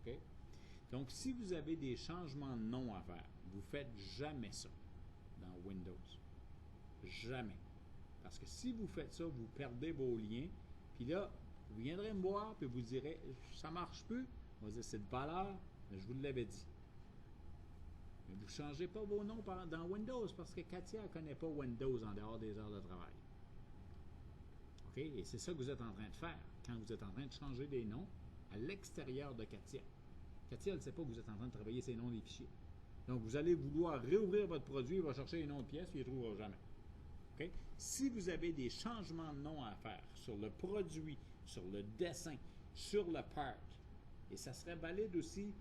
OK? Donc, si vous avez des changements de nom à faire, vous ne faites jamais ça dans Windows. Jamais. Parce que si vous faites ça, vous perdez vos liens. Puis là, vous viendrez me voir et vous direz, ça ne marche plus. On va dire, c'est de valeur, mais je vous l'avais dit. Mais vous ne changez pas vos noms dans Windows parce que Katia ne connaît pas Windows en dehors des heures de travail. OK? Et c'est ça que vous êtes en train de faire quand vous êtes en train de changer des noms à l'extérieur de Katia. Katia, elle ne sait pas que vous êtes en train de travailler ces noms des fichiers. Donc, vous allez vouloir réouvrir votre produit, il va chercher les noms de pièces, puis il ne les trouvera jamais. OK? Si vous avez des changements de nom à faire sur le produit, sur le dessin, sur le part, et ça serait valide aussi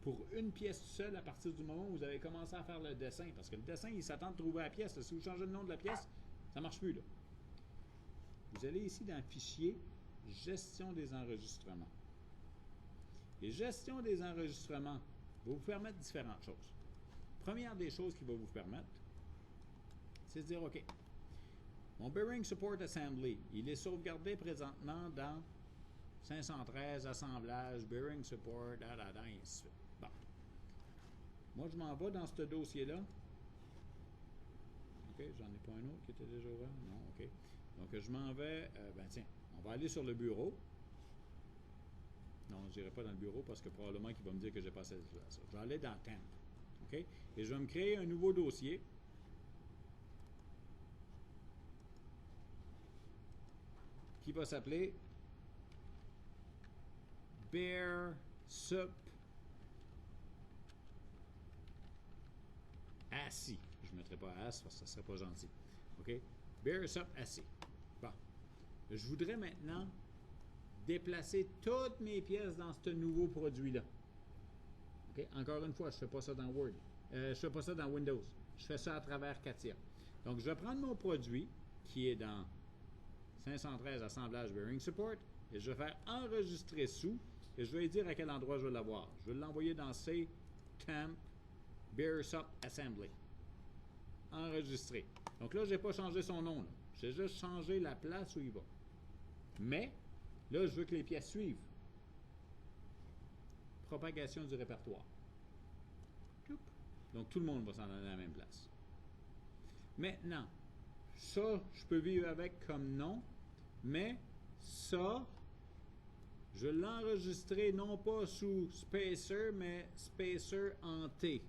pour une pièce seule à partir du moment où vous avez commencé à faire le dessin, parce que le dessin, il s'attend de trouver la pièce. Là. Si vous changez le nom de la pièce, ça ne marche plus. Là. Vous allez ici dans le fichier « Gestion des enregistrements ». Les gestions des enregistrements vont vous permettre différentes choses. Première des choses qui va vous permettre, c'est de dire, OK, mon Bearing Support Assembly, il est sauvegardé présentement dans 513, assemblage, Bearing Support, et ainsi de suite. Bon. Moi, je m'en vais dans ce dossier-là. OK, j'en ai pas un autre qui était déjà ouvert? Non, OK. Donc, je m'en vais, ben tiens, on va aller sur le bureau. Non, je n'irai pas dans le bureau parce que probablement qu'il va me dire que j'ai pas assez de place. Je vais aller dans Temp. OK? Et je vais me créer un nouveau dossier. Qui va s'appeler Bear Sup Assis. Je ne mettrai pas As parce que ça ne serait pas gentil. OK? Bear Sup Assis. Bon. Je voudrais maintenant déplacer toutes mes pièces dans ce nouveau produit-là. OK? Encore une fois, je ne fais pas ça dans Word. Je ne fais pas ça dans Windows. Je fais ça à travers Katia. Donc, je vais prendre mon produit qui est dans 513 assemblage Bearing Support et je vais faire enregistrer sous et je vais dire à quel endroit je vais l'avoir. Je vais l'envoyer dans C Temp Bear Sup Assembly. Enregistrer. Donc là, je n'ai pas changé son nom. J'ai juste changé la place où il va. Mais, là, je veux que les pièces suivent. Propagation du répertoire. Donc, tout le monde va s'en aller à la même place. Maintenant, ça, je peux vivre avec comme nom, mais ça, je vais l'enregistrer non pas sous spacer, mais spacer en T.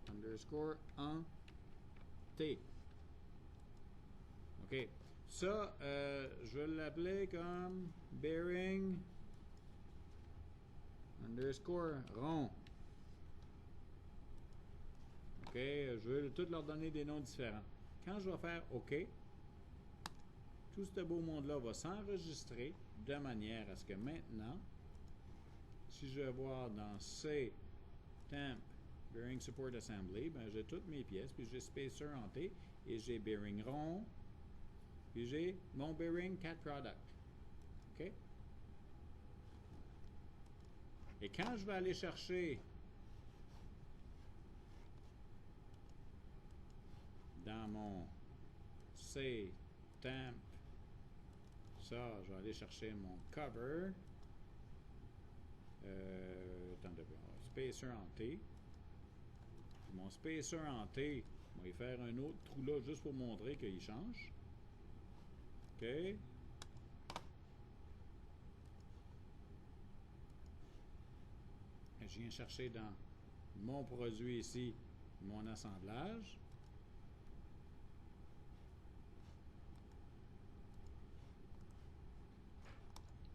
Underscore en T. OK. Ça, je vais l'appeler comme bearing underscore rond. OK, je vais tout leur donner des noms différents. Quand je vais faire OK, tout ce beau monde-là va s'enregistrer de manière à ce que maintenant, si je vais voir dans C, Temp, Bearing Support Assembly, ben j'ai toutes mes pièces, puis j'ai Spacer en T, et j'ai Bearing rond, puis j'ai mon Bearing Cat Product. OK? Et quand je vais aller chercher dans mon C, Temp, ça, je vais aller chercher mon cover. Attendez, spacer en T. Puis mon spacer en T, on va y faire un autre trou là juste pour montrer qu'il change. OK. Je viens chercher dans mon produit ici, mon assemblage.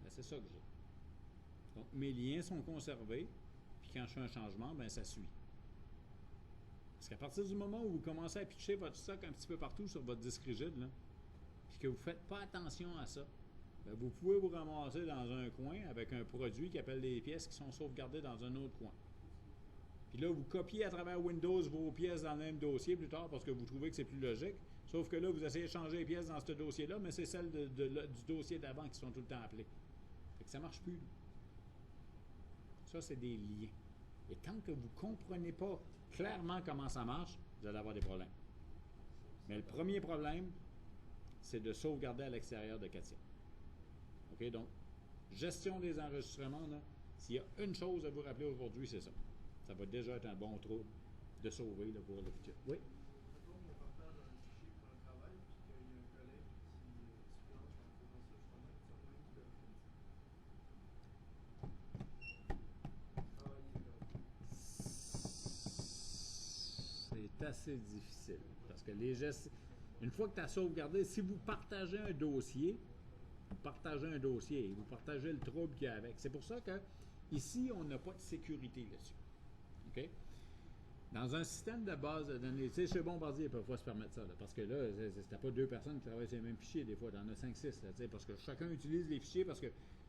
C'est ça que j'ai. Donc, mes liens sont conservés, puis quand je fais un changement, ben ça suit. Parce qu'à partir du moment où vous commencez à pitcher votre stock un petit peu partout sur votre disque rigide, là, puis que vous ne faites pas attention à ça, ben vous pouvez vous ramasser dans un coin avec un produit qui appelle des pièces qui sont sauvegardées dans un autre coin. Puis là, vous copiez à travers Windows vos pièces dans le même dossier plus tard parce que vous trouvez que c'est plus logique. Sauf que là, vous essayez de changer les pièces dans ce dossier-là, mais c'est celles du dossier d'avant qui sont tout le temps appelées. Fait que ça ne marche plus. Ça, c'est des liens. Et tant que vous ne comprenez pas clairement comment ça marche, vous allez avoir des problèmes. Mais le premier problème, c'est de sauvegarder à l'extérieur de Katia. OK? Donc, gestion des enregistrements, là, s'il y a une chose à vous rappeler aujourd'hui, c'est ça. Ça va déjà être un bon trou de sauver là, pour le futur. Oui? C'est assez difficile. Parce que les gestes, une fois que tu as sauvegardé, si vous partagez un dossier, vous partagez le trouble qu'il y a avec. C'est pour ça que ici, on n'a pas de sécurité là-dessus. OK? Dans un système de base de données, tu sais, chez Bombardier, ils ne peuvent pas se permettre ça, là, parce que là, c'était pas deux personnes qui travaillent sur les mêmes fichiers, des fois, il y en a 5-6, parce que chacun utilise les fichiers, parce que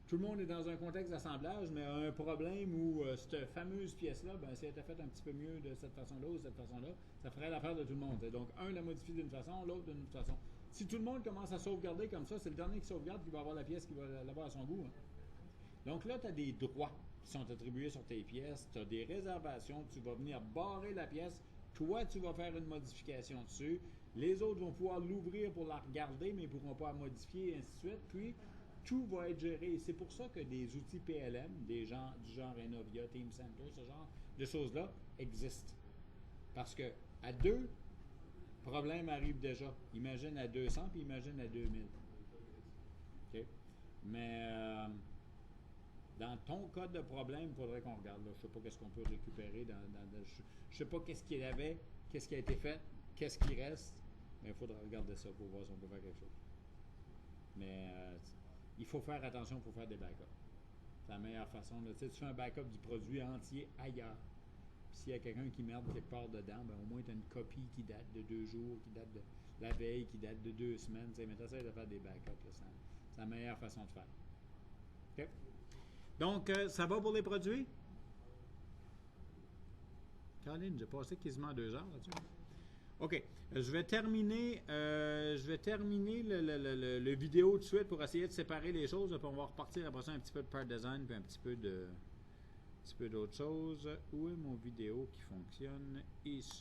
tout le monde est dans un contexte d'assemblage, mais a un problème où cette fameuse pièce-là, ben, si elle était faite un petit peu mieux de cette façon-là ou de cette façon-là, ça ferait l'affaire de tout le monde. Donc, un la modifie d'une façon, l'autre d'une autre façon. Si tout le monde commence à sauvegarder comme ça, c'est le dernier qui sauvegarde qui va avoir la pièce qui va l'avoir à son goût. Hein. Donc là, tu as des droits qui sont attribués sur tes pièces, tu as des réservations, tu vas venir barrer la pièce, toi, tu vas faire une modification dessus, les autres vont pouvoir l'ouvrir pour la regarder, mais ils ne pourront pas la modifier, et ainsi de suite, puis tout va être géré. C'est pour ça que des outils PLM, des gens du genre Enovia, Team Center, ce genre de choses-là existent. Parce que à deux, problème arrive déjà. Imagine à 200, puis imagine à 2000. OK? Mais dans ton cas de problème, il faudrait qu'on regarde. Là. Je ne sais pas qu'est-ce qu'on peut récupérer. Je ne sais pas qu'est-ce qu'il y avait, qu'est-ce qui a été fait, qu'est-ce qui reste. Mais il faudra regarder ça pour voir si on peut faire quelque chose. Mais il faut faire attention pour faire des backups. C'est la meilleure façon. Là. Tu fais un backup du produit entier ailleurs. Puis s'il y a quelqu'un qui merde quelque part dedans, ben, au moins tu as une copie qui date de 2 jours, qui date de la veille, qui date de 2 semaines. Mais tu essaies de faire des backups. C'est la meilleure façon de faire. OK? Donc, ça va pour les produits? Caroline, j'ai passé quasiment 2 heures là-dessus. OK. Je vais terminer le vidéo tout de suite pour essayer de séparer les choses. Puis on va repartir après ça un petit peu de part design puis un petit peu d'autres choses. Où est mon vidéo qui fonctionne? Ici.